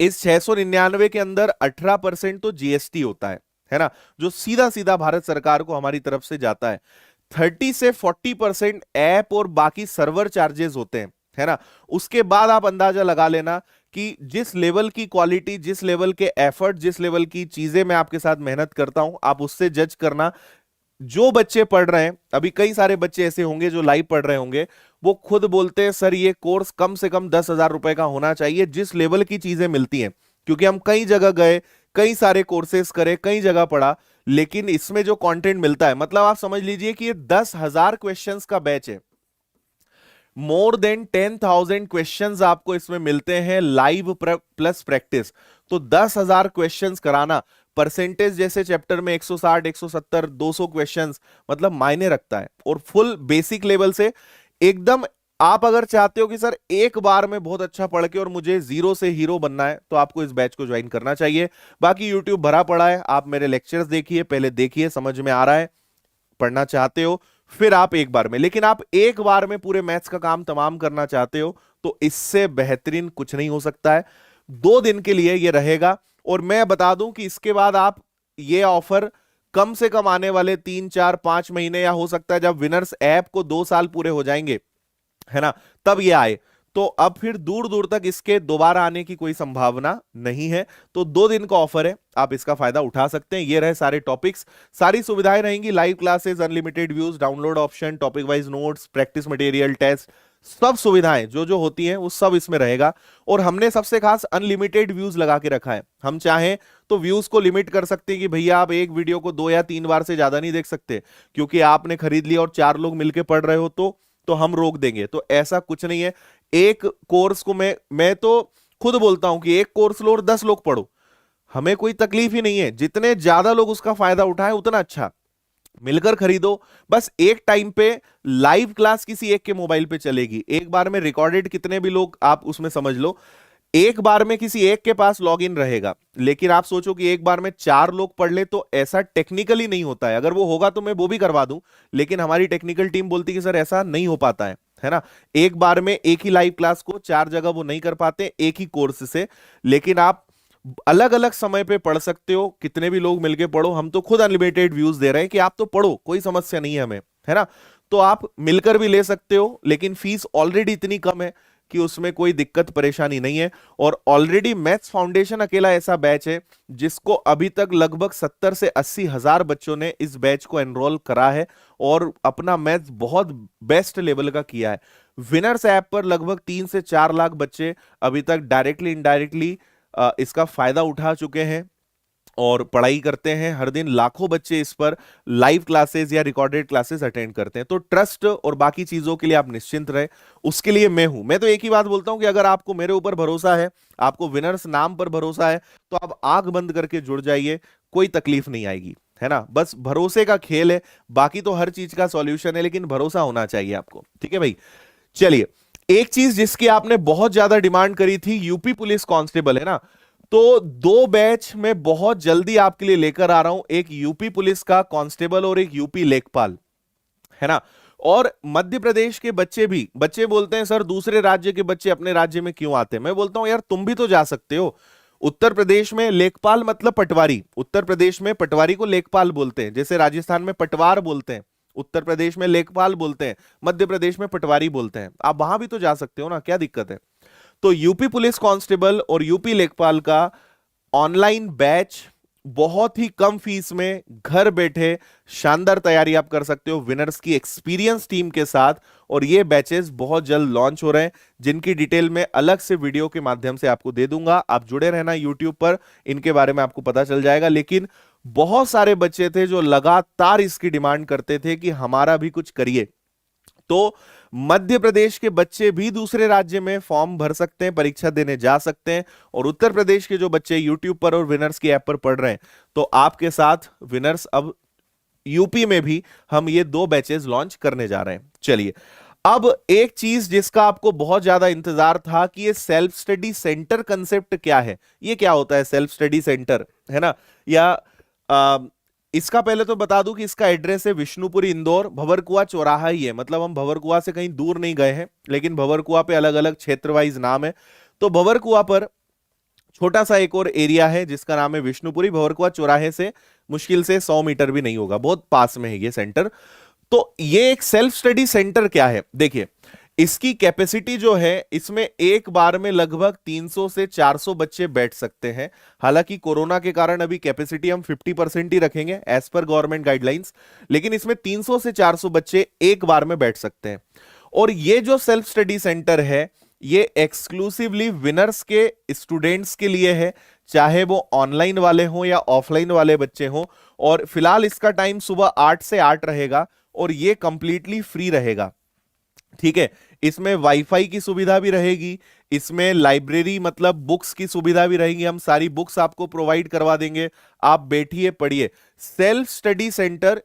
इस 699 के अंदर 18% तो जीएसटी होता है ना, जो सीधा सीधा भारत सरकार को हमारी तरफ से जाता है। 30 से 40% ऐप और बाकी सर्वर चार्जेस होते हैं, है ना। उसके बाद आप अंदाजा लगा लेना कि जिस लेवल की क्वालिटी, जिस लेवल के एफर्ट, जिस लेवल की चीजें मैं आपके साथ मेहनत करता हूं, आप उससे जज करना। जो बच्चे पढ़ रहे हैं, अभी कई सारे बच्चे ऐसे होंगे जो लाइव पढ़ रहे होंगे, वो खुद बोलते हैं सर ये कोर्स कम से कम 10,000 रुपए का होना चाहिए, जिस लेवल की चीजें मिलती हैं। क्योंकि हम कई जगह गए, कई सारे कोर्सेस करे, कई जगह पढ़ा, लेकिन इसमें जो कंटेंट मिलता है, मतलब आप समझ लीजिए कि ये 10,000 क्वेश्चंस का बैच है। मोर देन 10,000 क्वेश्चंस आपको इसमें मिलते हैं लाइव प्लस प्रैक्टिस। तो 10,000 क्वेश्चंस कराना, परसेंटेज जैसे चैप्टर में 160, 170, 200 क्वेश्चंस, मतलब मायने रखता है। और फुल बेसिक लेवल से एकदम, आप अगर चाहते हो कि सर एक बार में बहुत अच्छा पढ़ के और मुझे जीरो से हीरो बनना है, तो आपको इस बैच को ज्वाइन करना चाहिए। बाकी यूट्यूब भरा पड़ा है, आप मेरे लेक्चर्स देखिए, पहले देखिए, समझ में आ रहा है, पढ़ना चाहते हो, फिर आप एक बार में। लेकिन आप एक बार में पूरे मैथ्स का काम तमाम करना चाहते हो तो इससे बेहतरीन कुछ नहीं हो सकता है। 2 दिन के लिए ये रहेगा। और मैं बता दूं कि इसके बाद आप ये ऑफर कम से कम आने वाले 3-4-5 महीने, या हो सकता है जब विनर्स ऐप को 2 साल पूरे हो जाएंगे, है ना, तब ये आए। तो अब फिर दूर दूर तक इसके दोबारा आने की कोई संभावना नहीं है। तो 2 दिन का ऑफर है, आप इसका फायदा उठा सकते हैं। ये रहे सारे टॉपिक्स, सारी सुविधाएं रहेंगी, live classes, unlimited views, download option, topic wise notes, practice material, test, सब सुविधाएं जो जो होती हैं वो सब इसमें रहेगा। और हमने सबसे खास अनलिमिटेड व्यूज लगा के रखा है। हम चाहें तो व्यूज को लिमिट कर सकते हैं कि भैया आप एक वीडियो को 2 या 3 बार से ज्यादा नहीं देख सकते, क्योंकि आपने खरीद लिया और 4 लोग मिलकर पढ़ रहे हो तो हम रोक देंगे। तो ऐसा कुछ नहीं है। एक कोर्स को मैं तो खुद बोलता हूं कि एक कोर्स लो और 10 लोग पढ़ो, हमें कोई तकलीफ ही नहीं है। जितने ज्यादा लोग उसका फायदा उठाएं उतना अच्छा, मिलकर खरीदो। बस एक टाइम पे लाइव क्लास किसी एक के मोबाइल पे चलेगी, एक बार में रिकॉर्डेड कितने भी लोग आप उसमें समझ लो, एक बार में किसी एक के पास लॉगिन रहेगा। लेकिन आप सोचो कि एक बार में 4 लोग पढ़ ले, तो ऐसा टेक्निकली नहीं होता है। अगर वो होगा तो मैं वो भी करवा दूं, लेकिन हमारी टेक्निकल टीम बोलती है कि सर ऐसा नहीं हो पाता है ना। एक बार में एक ही लाइव क्लास को 4 जगह वो नहीं कर पाते एक ही कोर्स से। लेकिन आप अलग अलग समय पे पढ़ सकते हो, कितने भी लोग मिलके पढ़ो। हम तो खुद अनलिमिटेड व्यूज दे रहे हैं कि आप तो पढ़ो, कोई समस्या नहीं है हमें, है ना। तो आप मिलकर भी ले सकते हो, लेकिन फीस ऑलरेडी इतनी कम है कि उसमें कोई दिक्कत परेशानी नहीं है। और ऑलरेडी मैथ्स फाउंडेशन अकेला ऐसा बैच है जिसको अभी तक लगभग 70 से 80 हजार बच्चों ने इस बैच को एनरोल करा है और अपना मैथ्स बहुत बेस्ट लेवल का किया है। विनर्स ऐप पर लगभग 3 से 4 लाख बच्चे अभी तक डायरेक्टली इनडायरेक्टली इसका फायदा उठा चुके हैं और पढ़ाई करते हैं। हर दिन लाखों बच्चे इस पर लाइव क्लासेस या रिकॉर्डेड क्लासेस अटेंड करते हैं। तो ट्रस्ट और बाकी चीजों के लिए आप निश्चिंत रहे, उसके लिए मैं हूं। मैं तो एक ही बात बोलता हूं कि अगर आपको मेरे ऊपर भरोसा है, आपको विनर्स नाम पर भरोसा है, तो आप आंख बंद करके जुड़ जाइए, कोई तकलीफ नहीं आएगी, है ना, बस भरोसे का खेल है, बाकी तो हर चीज का सॉल्यूशन है, लेकिन भरोसा होना चाहिए आपको, ठीक है भाई। चलिए, एक चीज जिसकी आपने बहुत ज्यादा डिमांड करी थी, यूपी पुलिस कांस्टेबल, है ना, तो दो बैच में बहुत जल्दी आपके लिए लेकर आ रहा हूं, एक यूपी पुलिस का कांस्टेबल और एक यूपी लेखपाल, है ना। और मध्य प्रदेश के बच्चे भी, बच्चे बोलते हैं सर दूसरे राज्य के बच्चे अपने राज्य में क्यों आते हैं, मैं बोलता हूं यार तुम भी तो जा सकते हो। उत्तर प्रदेश में लेखपाल मतलब पटवारी, उत्तर प्रदेश में पटवारी को लेखपाल बोलते हैं, जैसे राजस्थान में पटवार बोलते हैं, उत्तर प्रदेश में लेखपाल बोलते हैं, मध्य प्रदेश में पटवारी बोलते हैं, आप वहां भी तो जा सकते हो ना, क्या दिक्कत है। तो यूपी पुलिस कांस्टेबल और यूपी लेखपाल का ऑनलाइन बैच, बहुत ही कम फीस में घर बैठे शानदार तैयारी आप कर सकते हो विनर्स की एक्सपीरियंस टीम के साथ। और ये बैचेस बहुत जल्द लॉन्च हो रहे हैं, जिनकी डिटेल में अलग से वीडियो के माध्यम से आपको दे दूंगा, आप जुड़े रहना यूट्यूब पर, इनके बारे में आपको पता चल जाएगा। लेकिन बहुत सारे बच्चे थे जो लगातार इसकी डिमांड करते थे कि हमारा भी कुछ करिए, तो मध्य प्रदेश के बच्चे भी दूसरे राज्य में फॉर्म भर सकते हैं, परीक्षा देने जा सकते हैं। और उत्तर प्रदेश के जो बच्चे यूट्यूब पर और विनर्स की ऐप पर पढ़ रहे हैं, तो आपके साथ विनर्स अब यूपी में भी हम ये दो बैचेस लॉन्च करने जा रहे हैं। चलिए, अब एक चीज जिसका आपको बहुत ज्यादा इंतजार था कि ये सेल्फ स्टडी सेंटर कंसेप्ट क्या है, ये क्या होता है सेल्फ स्टडी सेंटर, है ना, या इसका पहले तो बता दूं कि इसका एड्रेस है विष्णुपुरी इंदौर, भंवरकुआ चौराहा ही है, मतलब हम भंवरकुआ से कहीं दूर नहीं गए हैं, लेकिन भंवरकुआ पे अलग अलग क्षेत्र वाइज नाम है। तो भंवरकुआ पर छोटा सा एक और एरिया है जिसका नाम है विष्णुपुरी, भंवरकुआ चौराहे से मुश्किल से 100 मीटर भी नहीं होगा, बहुत पास में है ये सेंटर। तो ये एक सेल्फ स्टडी सेंटर क्या है, देखिए इसकी कैपेसिटी जो है, इसमें एक बार में लगभग 300 से 400 बच्चे बैठ सकते हैं। हालांकि कोरोना के कारण अभी कैपेसिटी हम 50% ही रखेंगे एज पर गवर्नमेंट गाइडलाइंस, लेकिन इसमें 300 से 400 बच्चे एक बार में बैठ सकते हैं। और ये जो सेल्फ स्टडी सेंटर है, ये एक्सक्लूसिवली विनर्स के स्टूडेंट्स के लिए है, चाहे वो ऑनलाइन वाले हों या ऑफलाइन वाले बच्चे हों। और फिलहाल इसका टाइम सुबह 8 से 8 रहेगा और ये कंप्लीटली फ्री रहेगा, ठीक है। इसमें वाईफाई की सुविधा भी रहेगी, इसमें लाइब्रेरी मतलब बुक्स की सुविधा भी रहेगी, हम सारी बुक्स आपको प्रोवाइड करवा देंगे, आप बैठिए पढ़िए। सेल्फ स्टडी सेंटर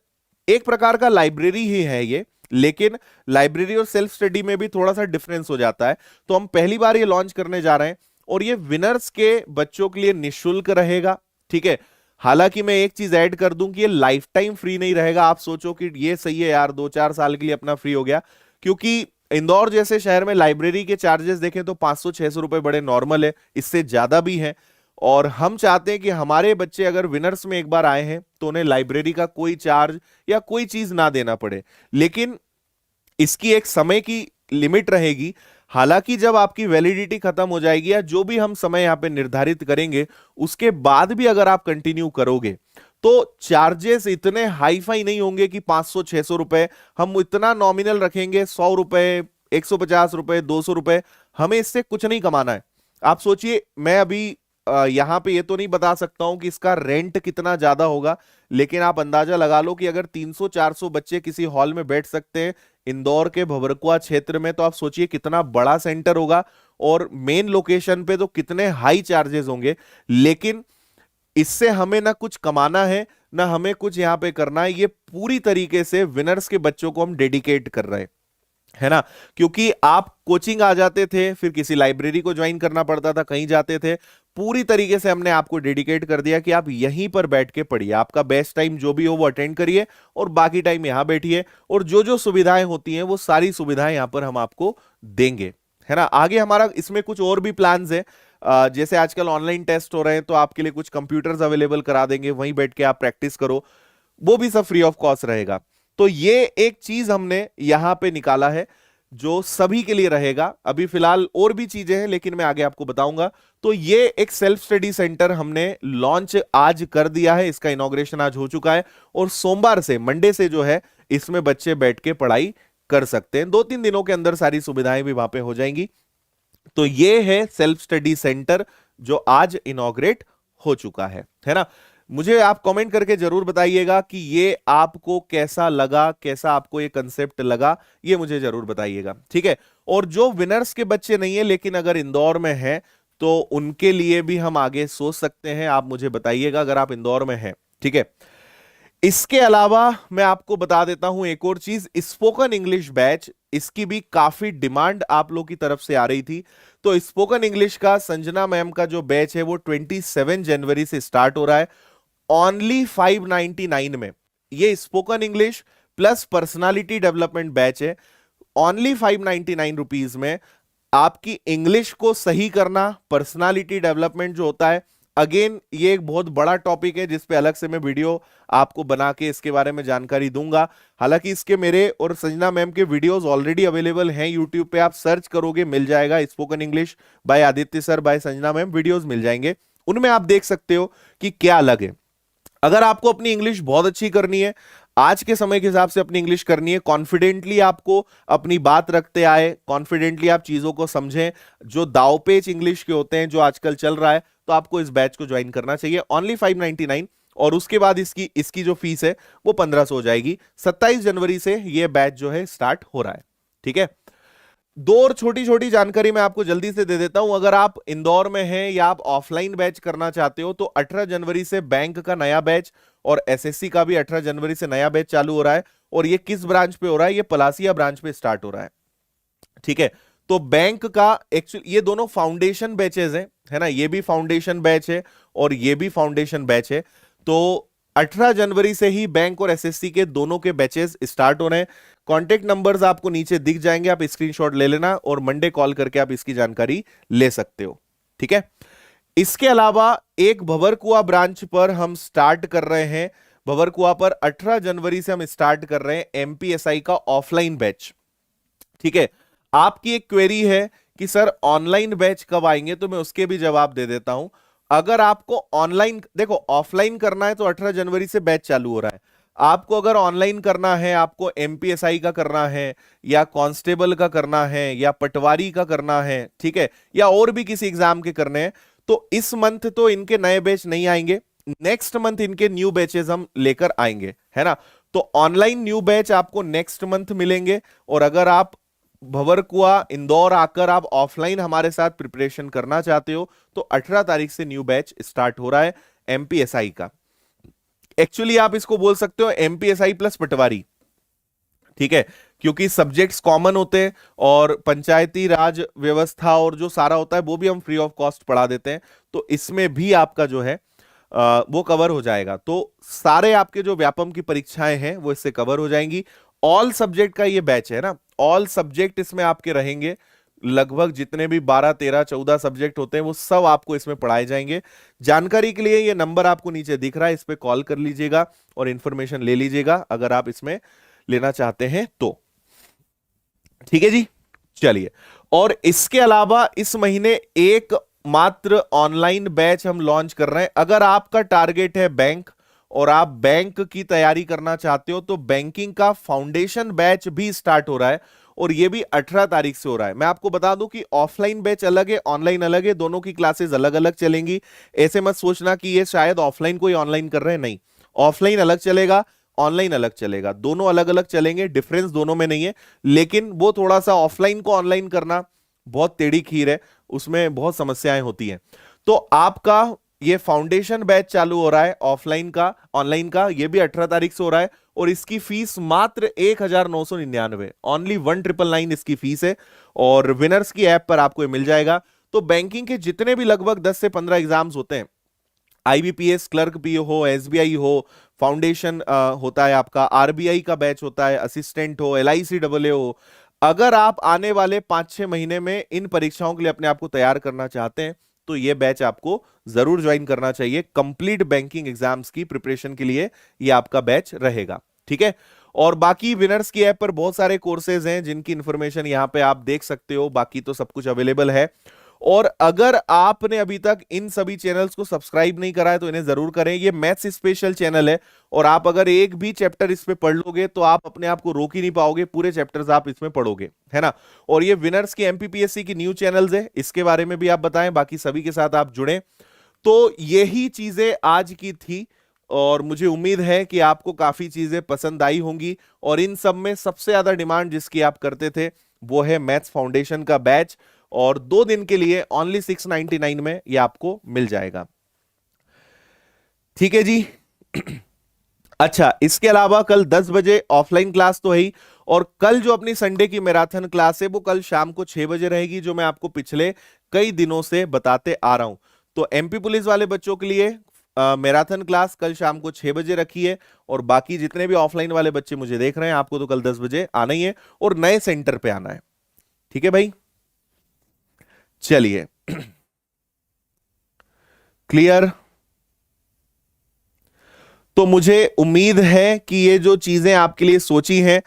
एक प्रकार का लाइब्रेरी ही है ये, लेकिन लाइब्रेरी और सेल्फ स्टडी में भी थोड़ा सा डिफरेंस हो जाता है। तो हम पहली बार ये लॉन्च करने जा रहे हैं और ये विनर्स के बच्चों के लिए निःशुल्क रहेगा, ठीक है। हालांकि मैं एक चीज ऐड कर दूं कि ये लाइफ टाइम फ्री नहीं रहेगा, आप सोचो कि ये सही है यार 2-4 साल के लिए अपना फ्री हो गया, क्योंकि इंदौर जैसे शहर में लाइब्रेरी के चार्जेस देखें तो 500-600 रुपए बड़े नॉर्मल है, इससे ज्यादा भी है। और हम चाहते हैं कि हमारे बच्चे अगर विनर्स में एक बार आए हैं तो उन्हें लाइब्रेरी का कोई चार्ज या कोई चीज ना देना पड़े, लेकिन इसकी एक समय की लिमिट रहेगी। हालांकि जब आपकी वैलिडिटी खत्म हो जाएगी या जो भी हम समय यहां पे निर्धारित करेंगे, उसके बाद भी अगर आप कंटिन्यू करोगे तो चार्जेस इतने हाई फाई नहीं होंगे कि 500-600 रुपए, हम इतना नॉमिनल रखेंगे, 100 रुपए, 150 रुपए, 200 रुपए, हमें इससे कुछ नहीं कमाना है। आप सोचिए, मैं अभी यहां पे ये तो नहीं बता सकता हूं कि इसका रेंट कितना ज्यादा होगा, लेकिन आप अंदाजा लगा लो कि अगर 300-400 बच्चे किसी हॉल में बैठ सकते हैं इंदौर के भंवरकुआ क्षेत्र में, तो आप सोचिए कितना बड़ा सेंटर होगा और मेन लोकेशन पे तो कितने हाई चार्जेस होंगे। लेकिन इससे हमें ना कुछ कमाना है ना हमें कुछ यहां पे करना है, ये पूरी तरीके से विनर्स के बच्चों को हम डेडिकेट कर रहे हैं, है ना। क्योंकि आप कोचिंग आ जाते थे, फिर किसी लाइब्रेरी को ज्वाइन करना पड़ता था, कहीं जाते थे, पूरी तरीके से हमने आपको डेडिकेट कर दिया कि आप यहीं पर बैठ के पढ़िए, आपका बेस्ट टाइम जो भी हो वो अटेंड करिए और बाकी टाइम यहां बैठिए, और जो जो सुविधाएं होती हैं वो सारी सुविधाएं यहां पर हम आपको देंगे, है ना। आगे हमारा इसमें कुछ और भी प्लान्स है, जैसे आजकल ऑनलाइन टेस्ट हो रहे हैं तो आपके लिए कुछ कंप्यूटर्स अवेलेबल करा देंगे, वहीं बैठ के आप प्रैक्टिस करो, वो भी सब फ्री ऑफ कॉस्ट रहेगा। तो ये एक चीज हमने यहां पे निकाला है जो सभी के लिए रहेगा। अभी फिलहाल और भी चीजें हैं लेकिन मैं आगे आपको बताऊंगा। तो ये एक सेल्फ स्टडी सेंटर हमने लॉन्च आज कर दिया है, इसका इनॉग्रेशन आज हो चुका है और सोमवार से, मंडे से जो है इसमें बच्चे बैठ के पढ़ाई कर सकते हैं। 2-3 दिनों के अंदर सारी सुविधाएं भी वहां पे हो जाएंगी। तो ये है सेल्फ स्टडी सेंटर जो आज इनॉग्रेट हो चुका है ना। मुझे आप कमेंट करके जरूर बताइएगा कि ये आपको कैसा लगा, कैसा आपको ये कंसेप्ट लगा, ये मुझे जरूर बताइएगा, ठीक है। और जो विनर्स के बच्चे नहीं है लेकिन अगर इंदौर में है तो उनके लिए भी हम आगे सोच सकते हैं, आप मुझे बताइएगा अगर आप इंदौर में हैं, ठीक है। इसके अलावा मैं आपको बता देता हूं एक और चीज, स्पोकन इंग्लिश बैच, इसकी भी काफी डिमांड आप लोग की तरफ से आ रही थी। तो स्पोकन इंग्लिश का संजना मैम का जो बैच है वो 27 जनवरी से स्टार्ट हो रहा है, ओनली 599 में। ये spoken English plus personality development batch है, ओनली 599 रुपीज में। आपकी इंग्लिश को सही करना, पर्सनालिटी डेवलपमेंट जो होता है, अगेन ये एक बहुत बड़ा टॉपिक है जिस पे अलग से मैं वीडियो आपको बना के इसके बारे में जानकारी दूंगा। हालांकि इसके मेरे और संजना मैम के वीडियोस ऑलरेडी अवेलेबल हैं यूट्यूब पे, आप सर्च करोगे मिल जाएगा, spoken English by Aditya sir by Sanjana ma'am, videos मिल जाएंगे, उनमें आप देख सकते हो कि क्या अलग है। अगर आपको अपनी इंग्लिश बहुत अच्छी करनी है, आज के समय के हिसाब से अपनी इंग्लिश करनी है, कॉन्फिडेंटली आपको अपनी बात रखते आए, कॉन्फिडेंटली आप चीजों को समझें, जो दावपेच इंग्लिश के होते हैं जो आजकल चल रहा है, तो आपको इस बैच को ज्वाइन करना चाहिए, ओनली 599। और उसके बाद इसकी इसकी जो फीस है वो 1500 हो जाएगी। 27 जनवरी से ये बैच जो है स्टार्ट हो रहा है, ठीक है। दो और छोटी छोटी जानकारी मैं आपको जल्दी से दे देता हूं। अगर आप इंदौर में हैं या आप ऑफलाइन बैच करना चाहते हो तो 18 जनवरी से बैंक का नया बैच और एसएससी का भी 18 जनवरी से नया बैच चालू हो रहा है। और ये किस ब्रांच पे हो रहा है? ये पलासिया ब्रांच पे स्टार्ट हो रहा है, ठीक है। तो बैंक का एक्चुअली ये दोनों फाउंडेशन बैचेस हैं, है ना, ये भी फाउंडेशन बैच है और ये भी फाउंडेशन बैच है। तो 18 जनवरी से ही बैंक और एसएससी के दोनों के बैचेस स्टार्ट हो रहे हैं। कॉन्टेक्ट नंबर्स आपको नीचे दिख जाएंगे, आप स्क्रीनशॉट ले लेना और मंडे कॉल करके आप इसकी जानकारी ले सकते हो, ठीक है। इसके अलावा एक भंवरकुआ ब्रांच पर हम स्टार्ट कर रहे हैं, भंवरकुआ पर 18 जनवरी से हम स्टार्ट कर रहे हैं एमपीएसआई का ऑफलाइन बैच, ठीक है। आपकी एक क्वेरी है कि सर ऑनलाइन बैच कब आएंगे, तो मैं उसके भी जवाब दे देता हूं। अगर आपको ऑनलाइन, देखो ऑफलाइन करना है तो 18 जनवरी से बैच चालू हो रहा है। आपको अगर ऑनलाइन करना है, आपको एमपीएसआई का करना है या कांस्टेबल का करना है या पटवारी का करना है, ठीक है, या और भी किसी एग्जाम के करने हैं, तो इस मंथ तो इनके नए बैच नहीं आएंगे, नेक्स्ट मंथ इनके न्यू बैचेस हम लेकर आएंगे, है ना। तो ऑनलाइन न्यू बैच आपको नेक्स्ट मंथ मिलेंगे। और अगर आप भंवरकुआ इंदौर आकर आप ऑफलाइन हमारे साथ प्रिपरेशन करना चाहते हो तो 18 तारीख से न्यू बैच स्टार्ट हो रहा है एमपीएसआई का। एक्चुअली आप इसको बोल सकते हो एमपीएसआई प्लस पटवारी, ठीक है, क्योंकि सब्जेक्ट्स कॉमन होते हैं और पंचायती राज व्यवस्था और जो सारा होता है वो भी हम फ्री ऑफ कॉस्ट पढ़ा देते हैं, तो इसमें भी आपका जो है वो कवर हो जाएगा। तो सारे आपके जो व्यापम की परीक्षाएं हैं वो इससे कवर हो जाएंगी। ऑल सब्जेक्ट का ये बैच है ना, ऑल सब्जेक्ट इसमें आपके रहेंगे, लगभग जितने भी 12 13 14 सब्जेक्ट होते हैं वो सब आपको इसमें पढ़ाए जाएंगे। जानकारी के लिए ये नंबर आपको नीचे दिख रहा है, इस पे कॉल कर लीजिएगा और इंफॉर्मेशन ले लीजिएगा अगर आप इसमें लेना चाहते हैं तो, ठीक है जी। चलिए, और इसके अलावा इस महीने एक मात्र ऑनलाइन बैच हम लॉन्च कर रहे हैं। अगर आपका टारगेट है बैंक और आप बैंक की तैयारी करना चाहते हो तो बैंकिंग का फाउंडेशन बैच भी स्टार्ट हो रहा है और ये भी 18 तारीख से हो रहा है। मैं आपको बता दूं कि ऑफलाइन बैच अलग है, ऑनलाइन अलग है, दोनों की क्लासेस अलग अलग चलेंगी। ऐसे मत सोचना कि ये शायद ऑफलाइन कोई ऑनलाइन कर रहे हैं, नहीं, ऑफलाइन अलग चलेगा, ऑनलाइन अलग चलेगा, दोनों अलग अलग चलेंगे, डिफरेंस दोनों में नहीं है। लेकिन वो थोड़ा सा ऑफलाइन को ऑनलाइन करना बहुत टेढ़ी खीर है, उसमें बहुत समस्याएं होती हैं। तो आपका ये फाउंडेशन बैच चालू हो रहा है ऑफलाइन का, ऑनलाइन का, ये भी 18 तारीख से हो रहा है और इसकी फीस मात्र 1999, ओनली 1999 इसकी फीस है और विनर्स की ऐप पर आपको ये मिल जाएगा। तो बैंकिंग के जितने भी लगभग 10 से 15 एग्जाम्स होते हैं, आईबीपीएस क्लर्क पीओ हो, एसबीआई हो, फाउंडेशन होता है आपका, आरबीआई का बैच होता है, असिस्टेंट हो, एलआईसी डबल हो, अगर आप आने वाले 5-6 महीने में इन परीक्षाओं के लिए अपने आप को तैयार करना चाहते हैं तो ये बैच आपको जरूर ज्वाइन करना चाहिए। कंप्लीट बैंकिंग एग्जाम्स की प्रिपरेशन के लिए ये आपका बैच रहेगा, ठीक है। और बाकी विनर्स की ऐप पर बहुत सारे कोर्सेज हैं जिनकी इंफॉर्मेशन यहां पे आप देख सकते हो, बाकी तो सब कुछ अवेलेबल है। और अगर आपने अभी तक इन सभी चैनल्स को सब्सक्राइब नहीं करा है तो इन्हें जरूर करें। ये मैथ्स स्पेशल चैनल है और आप अगर एक भी चैप्टर इस पे पढ़ लोगे तो आप अपने आप को रोक ही नहीं पाओगे, पूरे चैप्टर्स आप इसमें पढ़ोगे, है ना। और ये विनर्स की एमपीपीएससी की न्यू चैनल्स है, इसके बारे में भी आप बताएं, बाकी सभी के साथ आप जुड़े। तो यही चीजें आज की थी और मुझे उम्मीद है कि आपको काफी चीजें पसंद आई होंगी। और इन सब में सबसे ज्यादा डिमांड जिसकी आप करते थे वो है मैथ्स फाउंडेशन का बैच और 2 दिन के लिए ओनली 699 में ये आपको मिल जाएगा, ठीक है जी। अच्छा, इसके अलावा कल 10 बजे ऑफलाइन क्लास तो है ही, और कल जो अपनी संडे की मैराथन क्लास है वो कल शाम को 6 बजे रहेगी, जो मैं आपको पिछले कई दिनों से बताते आ रहा हूं। तो एमपी पुलिस वाले बच्चों के लिए मैराथन क्लास कल शाम को 6 बजे रखी है, और बाकी जितने भी ऑफलाइन वाले बच्चे मुझे देख रहे हैं, आपको तो कल 10 बजे आना ही है और नए सेंटर पे आना है। ठीक है भाई, चलिए। क्लियर। तो मुझे उम्मीद है कि ये जो चीजें आपके लिए सोची हैं,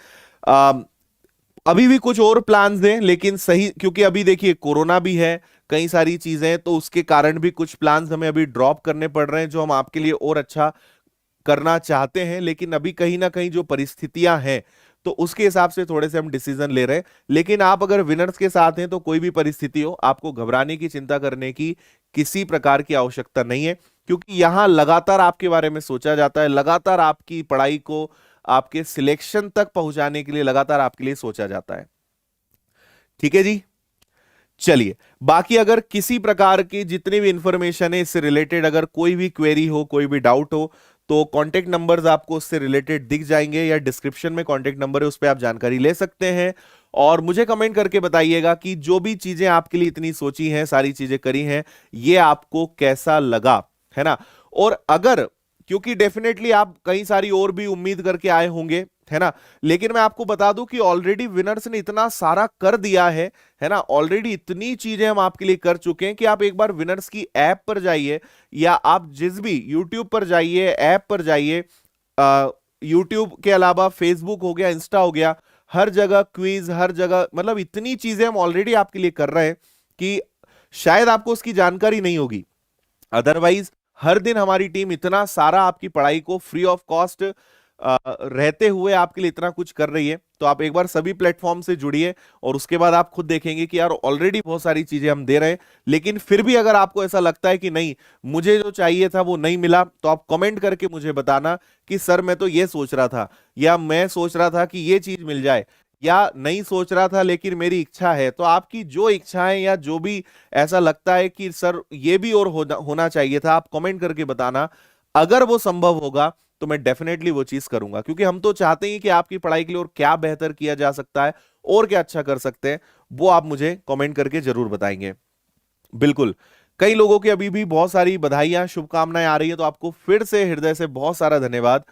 अभी भी कुछ और प्लान्स हैं, लेकिन सही, क्योंकि अभी देखिए कोरोना भी है, कई सारी चीजें, तो उसके कारण भी कुछ प्लान्स हमें अभी ड्रॉप करने पड़ रहे हैं जो हम आपके लिए और अच्छा करना चाहते हैं, लेकिन अभी कहीं ना कहीं जो परिस्थितियां हैं तो उसके हिसाब से थोड़े से हम डिसीजन ले रहे हैं। लेकिन आप अगर विनर्स के साथ हैं तो कोई भी परिस्थिति हो, आपको घबराने की, चिंता करने की किसी प्रकार की आवश्यकता नहीं है, क्योंकि यहां लगातार आपके बारे में सोचा जाता है, लगातार आपकी पढ़ाई को आपके सिलेक्शन तक पहुंचाने के लिए लगातार आपके लिए सोचा जाता है। ठीक है जी। चलिए, बाकी अगर किसी प्रकार की जितनी भी इंफॉर्मेशन है इससे रिलेटेड, अगर कोई भी क्वेरी हो, कोई भी डाउट हो, तो कांटेक्ट नंबर्स आपको उससे रिलेटेड दिख जाएंगे, या डिस्क्रिप्शन में कांटेक्ट नंबर है, उस पर आप जानकारी ले सकते हैं। और मुझे कमेंट करके बताइएगा कि जो भी चीजें आपके लिए इतनी सोची हैं, सारी चीजें करी हैं, ये आपको कैसा लगा, है ना। और अगर, क्योंकि डेफिनेटली आप कई सारी और भी उम्मीद करके आए होंगे, है ना, लेकिन मैं आपको बता दूं कि ऑलरेडी विनर्स ने इतना सारा कर दिया है ना, ऑलरेडी इतनी चीजें हम आपके लिए कर चुके हैं कि आप एक बार विनर्स की ऐप पर जाइए, या आप जिस भी यूट्यूब पर जाइए, ऐप पर जाइए, यूट्यूब के अलावा फेसबुक हो गया, इंस्टा हो गया, हर जगह क्विज, हर जगह, मतलब इतनी चीजें हम ऑलरेडी आपके लिए कर रहे हैं कि शायद आपको उसकी जानकारी नहीं होगी। अदरवाइज हर दिन हमारी टीम इतना सारा आपकी पढ़ाई को फ्री ऑफ कॉस्ट रहते हुए आपके लिए इतना कुछ कर रही है। तो आप एक बार सभी प्लेटफॉर्म से जुड़िए, और उसके बाद आप खुद देखेंगे कि यार ऑलरेडी बहुत सारी चीजें हम दे रहे हैं, लेकिन फिर भी अगर आपको ऐसा लगता है कि नहीं, मुझे जो चाहिए था वो नहीं मिला, तो आप कमेंट करके मुझे बताना कि सर मैं तो ये सोच रहा था, या मैं सोच रहा था कि ये चीज मिल जाए, या नहीं सोच रहा था लेकिन मेरी इच्छा है। तो आपकी जो इच्छाएं, या जो भी ऐसा लगता है कि सर ये भी और होना चाहिए था, आप कमेंट करके बताना। अगर वो संभव होगा तो मैं डेफिनेटली वो चीज करूंगा, क्योंकि हम तो चाहते हैं कि आपकी पढ़ाई के लिए और क्या बेहतर किया जा सकता है, और क्या अच्छा कर सकते हैं, वो आप मुझे कमेंट करके जरूर बताएंगे। बिल्कुल। कई लोगों की अभी भी बहुत सारी बधाइयां, शुभकामनाएं आ रही है, तो आपको फिर से हृदय से बहुत सारा धन्यवाद,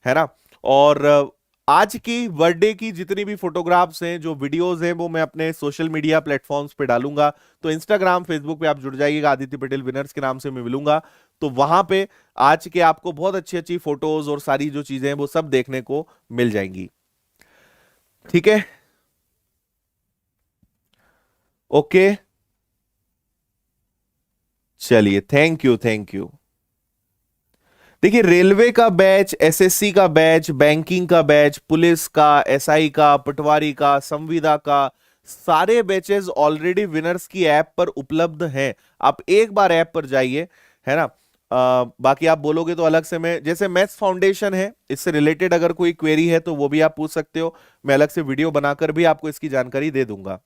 है ना। और आज की बर्थडे की जितनी भी फोटोग्राफ्स हैं, जो वीडियोस हैं, वो मैं अपने सोशल मीडिया प्लेटफॉर्म्स पे डालूंगा। तो इंस्टाग्राम, फेसबुक पे आप जुड़ जाइएगा, आदित्य पटेल विनर्स के नाम से मैं मिलूंगा। तो वहां पे आज के आपको बहुत अच्छी अच्छी फोटोज और सारी जो चीजें हैं वो सब देखने को मिल जाएंगी। ठीक है, ओके। चलिए, थैंक यू, थैंक यू। देखिए, रेलवे का बैच, एसएससी का बैच, बैंकिंग का बैच, पुलिस का, एसआई का, पटवारी का, संविदा का, सारे बैचेस ऑलरेडी विनर्स की ऐप पर उपलब्ध हैं। आप एक बार ऐप पर जाइए, है ना। बाकी आप बोलोगे तो अलग से, मैं जैसे मैथ्स फाउंडेशन है, इससे रिलेटेड अगर कोई क्वेरी है तो वो भी आप पूछ सकते हो, मैं अलग से वीडियो बनाकर भी आपको इसकी जानकारी दे दूंगा।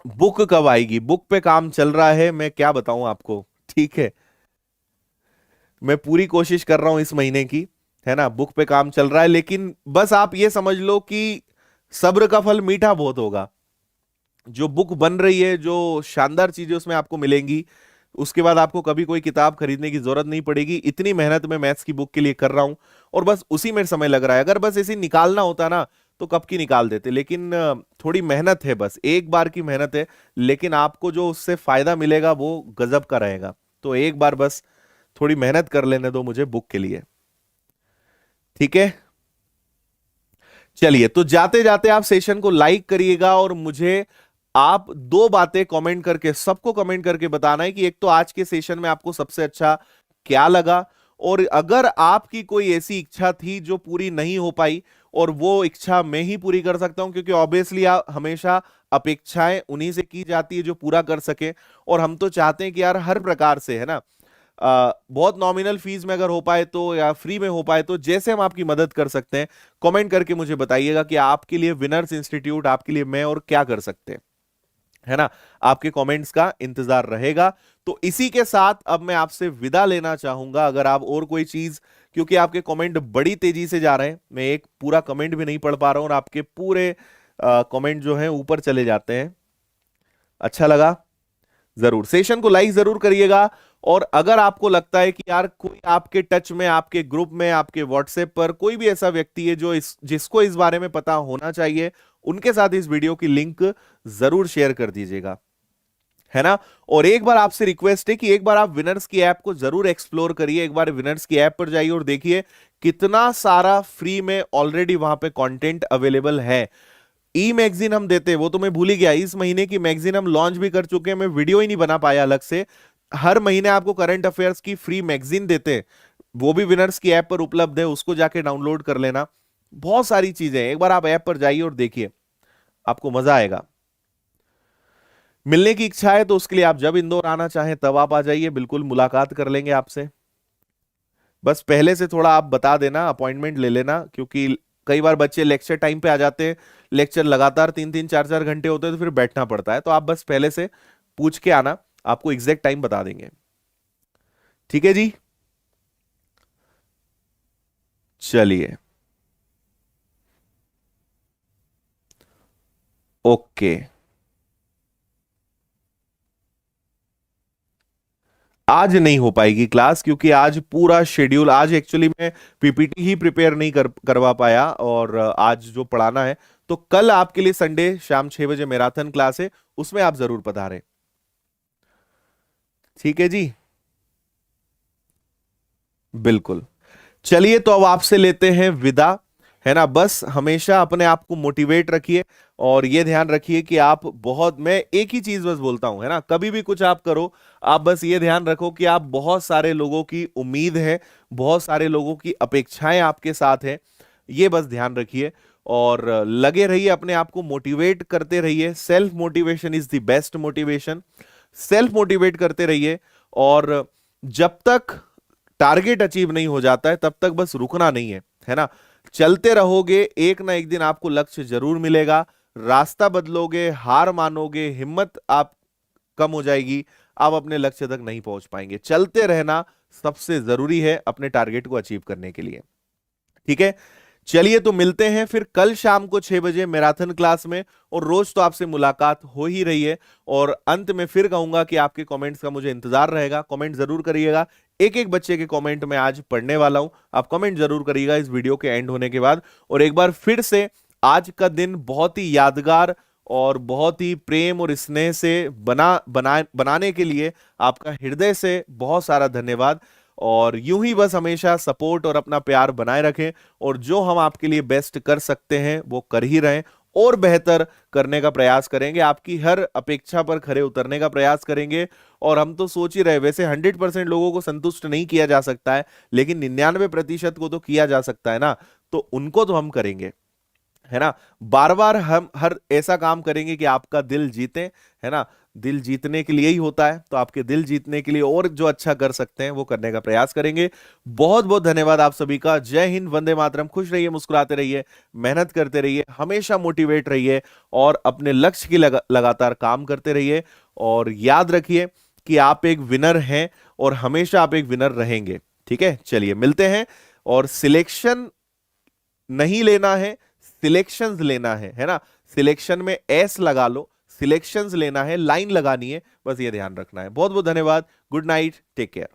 बुक कब आएगी? बुक पे काम चल रहा है, मैं क्या बताऊं आपको। ठीक है, मैं पूरी कोशिश कर रहा हूं इस महीने की, है ना, बुक पे काम चल रहा है, लेकिन बस आप ये समझ लो कि सब्र का फल मीठा बहुत होगा। जो बुक बन रही है, जो शानदार चीजें उसमें आपको मिलेंगी, उसके बाद आपको कभी कोई किताब खरीदने की जरूरत नहीं पड़ेगी। इतनी मेहनत मैं मैथ्स की बुक के लिए कर रहा हूं, और बस उसी में समय लग रहा है। अगर बस इसे निकालना होता ना तो कब की निकाल देते, लेकिन थोड़ी मेहनत है, बस एक बार की मेहनत है, लेकिन आपको जो उससे फायदा मिलेगा वो गजब का रहेगा। तो एक बार बस थोड़ी मेहनत कर लेने दो मुझे बुक के लिए। ठीक है, चलिए, तो जाते जाते आप सेशन को लाइक करिएगा, और मुझे आप दो बातें कमेंट करके, सबको कमेंट करके बताना है कि एक तो आज के सेशन में आपको सबसे अच्छा क्या लगा, और अगर आपकी कोई ऐसी इच्छा थी जो पूरी नहीं हो पाई, और वो इच्छा मैं ही पूरी कर सकता हूं, क्योंकि ऑब्वियसली आप हमेशा अपेक्षाएं उन्हीं से की जाती है जो पूरा कर सके, और हम तो चाहते हैं कि यार हर प्रकार से, है ना, बहुत नॉमिनल फीस में अगर हो पाए तो, या फ्री में हो पाए तो, जैसे हम आपकी मदद कर सकते हैं, कमेंट करके मुझे बताइएगा कि आपके लिए विनर्स इंस्टीट्यूट, आपके लिए मैं और क्या कर सकते हैं। है ना। आपके कमेंट्स का इंतजार रहेगा। तो इसी के साथ अब मैं आपसे विदा लेना चाहूंगा। अगर आप और कोई चीज, क्योंकि आपके कमेंट बड़ी तेजी से जा रहे हैं, मैं एक पूरा कमेंट भी नहीं पढ़ पा रहा हूं और आपके पूरे कमेंट जो हैं ऊपर चले जाते हैं। अच्छा लगा, जरूर सेशन को लाइक जरूर करिएगा। और अगर आपको लगता है कि यार कोई आपके टच में, आपके ग्रुप में, आपके व्हाट्सएप पर कोई भी ऐसा व्यक्ति है जो जिसको इस बारे में पता होना चाहिए, उनके साथ इस वीडियो की लिंक जरूर शेयर कर दीजिएगा, है ना। और एक बार आपसे रिक्वेस्ट है कि एक बार आप विनर्स की ऐप को जरूर एक्सप्लोर करिए। एक बार विनर्स की ऐप पर जाइए और देखिए कितना सारा फ्री में ऑलरेडी वहां पे कंटेंट अवेलेबल है। ई मैगजीन हम देते हैं, वो तो मैं भूल ही गया, इस महीने की मैगजीन हम लॉन्च भी कर चुके हैं, मैं वीडियो ही नहीं बना पाया अलग से। हर महीने आपको करंट अफेयर्स की फ्री मैगजीन देते हैं, वो भी विनर्स की ऐप पर उपलब्ध है, उसको जाके डाउनलोड कर लेना। बहुत सारी चीजें हैं, एक बार आप ऐप पर जाइए और देखिए, आपको मजा आएगा। मिलने की इच्छा है तो उसके लिए आप जब इंदौर आना चाहें तब आप आ जाइए, बिल्कुल मुलाकात कर लेंगे आपसे। बस पहले से थोड़ा आप बता देना, अपॉइंटमेंट ले लेना, क्योंकि कई बार बच्चे लेक्चर टाइम पे आ जाते हैं, लेक्चर लगातार 3-3 4-4 घंटे होते हैं तो फिर बैठना पड़ता है। तो आप बस पहले से पूछ के आना, आपको एग्जैक्ट टाइम बता देंगे। ठीक है जी, चलिए, ओके। आज नहीं हो पाएगी क्लास, क्योंकि आज पूरा शेड्यूल, आज एक्चुअली मैं पीपीटी ही प्रिपेयर नहीं करवा पाया, और आज जो पढ़ाना है। तो कल आपके लिए संडे शाम 6 बजे मैराथन क्लास है, उसमें आप जरूर पधारें। ठीक है जी, बिल्कुल। चलिए, तो अब आपसे लेते हैं विदा, है ना। बस हमेशा अपने आप को मोटिवेट रखिए, और ये ध्यान रखिए कि आप बहुत, मैं एक ही चीज बस बोलता हूं, है ना, कभी भी कुछ आप करो, आप बस ये ध्यान रखो कि आप बहुत सारे लोगों की उम्मीद है, बहुत सारे लोगों की अपेक्षाएं आपके साथ है, ये बस ध्यान रखिए। और लगे रहिए, अपने आप को मोटिवेट करते रहिए। Self motivation is the best motivation. Self motivate करते रहिए, और जब तक टारगेट अचीव नहीं हो जाता है तब तक बस रुकना नहीं है ना। चलते रहोगे, एक ना एक दिन आपको लक्ष्य जरूर मिलेगा। रास्ता बदलोगे, हार मानोगे, हिम्मत आप कम हो जाएगी, आप अपने लक्ष्य तक नहीं पहुंच पाएंगे। चलते रहना सबसे जरूरी है अपने टारगेट को अचीव करने के लिए। ठीक है, चलिए, तो मिलते हैं फिर कल शाम को 6 बजे मैराथन क्लास में। और रोज तो आपसे मुलाकात हो ही रही है। और अंत में फिर कहूंगा कि आपके कमेंट्स का मुझे इंतजार रहेगा, कमेंट जरूर करिएगा। एक एक बच्चे के कमेंट में आज पढ़ने वाला हूं, आप कमेंट जरूर करिएगा इस वीडियो के एंड होने के बाद। और एक बार फिर से, आज का दिन बहुत ही यादगार और बहुत ही प्रेम और स्नेह से बनाने के लिए आपका हृदय से बहुत सारा धन्यवाद। और यूं ही बस हमेशा सपोर्ट और अपना प्यार बनाए रखें, और जो हम आपके लिए बेस्ट कर सकते हैं वो कर ही रहें, और बेहतर करने का प्रयास करेंगे, आपकी हर अपेक्षा पर खरे उतरने का प्रयास करेंगे। और हम तो सोच ही रहे, वैसे 100% लोगों को संतुष्ट नहीं किया जा सकता है, लेकिन 99% को तो किया जा सकता है ना। तो उनको तो हम करेंगे, है ना। बार बार हम हर ऐसा काम करेंगे कि आपका दिल जीते, है ना। दिल जीतने के लिए ही होता है, तो आपके दिल जीतने के लिए और जो अच्छा कर सकते हैं वो करने का प्रयास करेंगे। बहुत बहुत धन्यवाद आप सभी का। जय हिंद, वंदे मातरम। खुश रहिए, मुस्कुराते रहिए, मेहनत करते रहिए, हमेशा मोटिवेट रहिए, और अपने लक्ष्य की लगातार काम करते रहिए। और याद रखिए कि आप एक विनर हैं, और हमेशा आप एक विनर रहेंगे। ठीक है, चलिए मिलते हैं। और सिलेक्शन नहीं लेना है, सिलेक्शंस लेना है ना। सिलेक्शन में एस लगा लो, सिलेक्शंस लेना है, लाइन लगानी है, बस ये ध्यान रखना है। बहुत बहुत धन्यवाद। Good night, take care.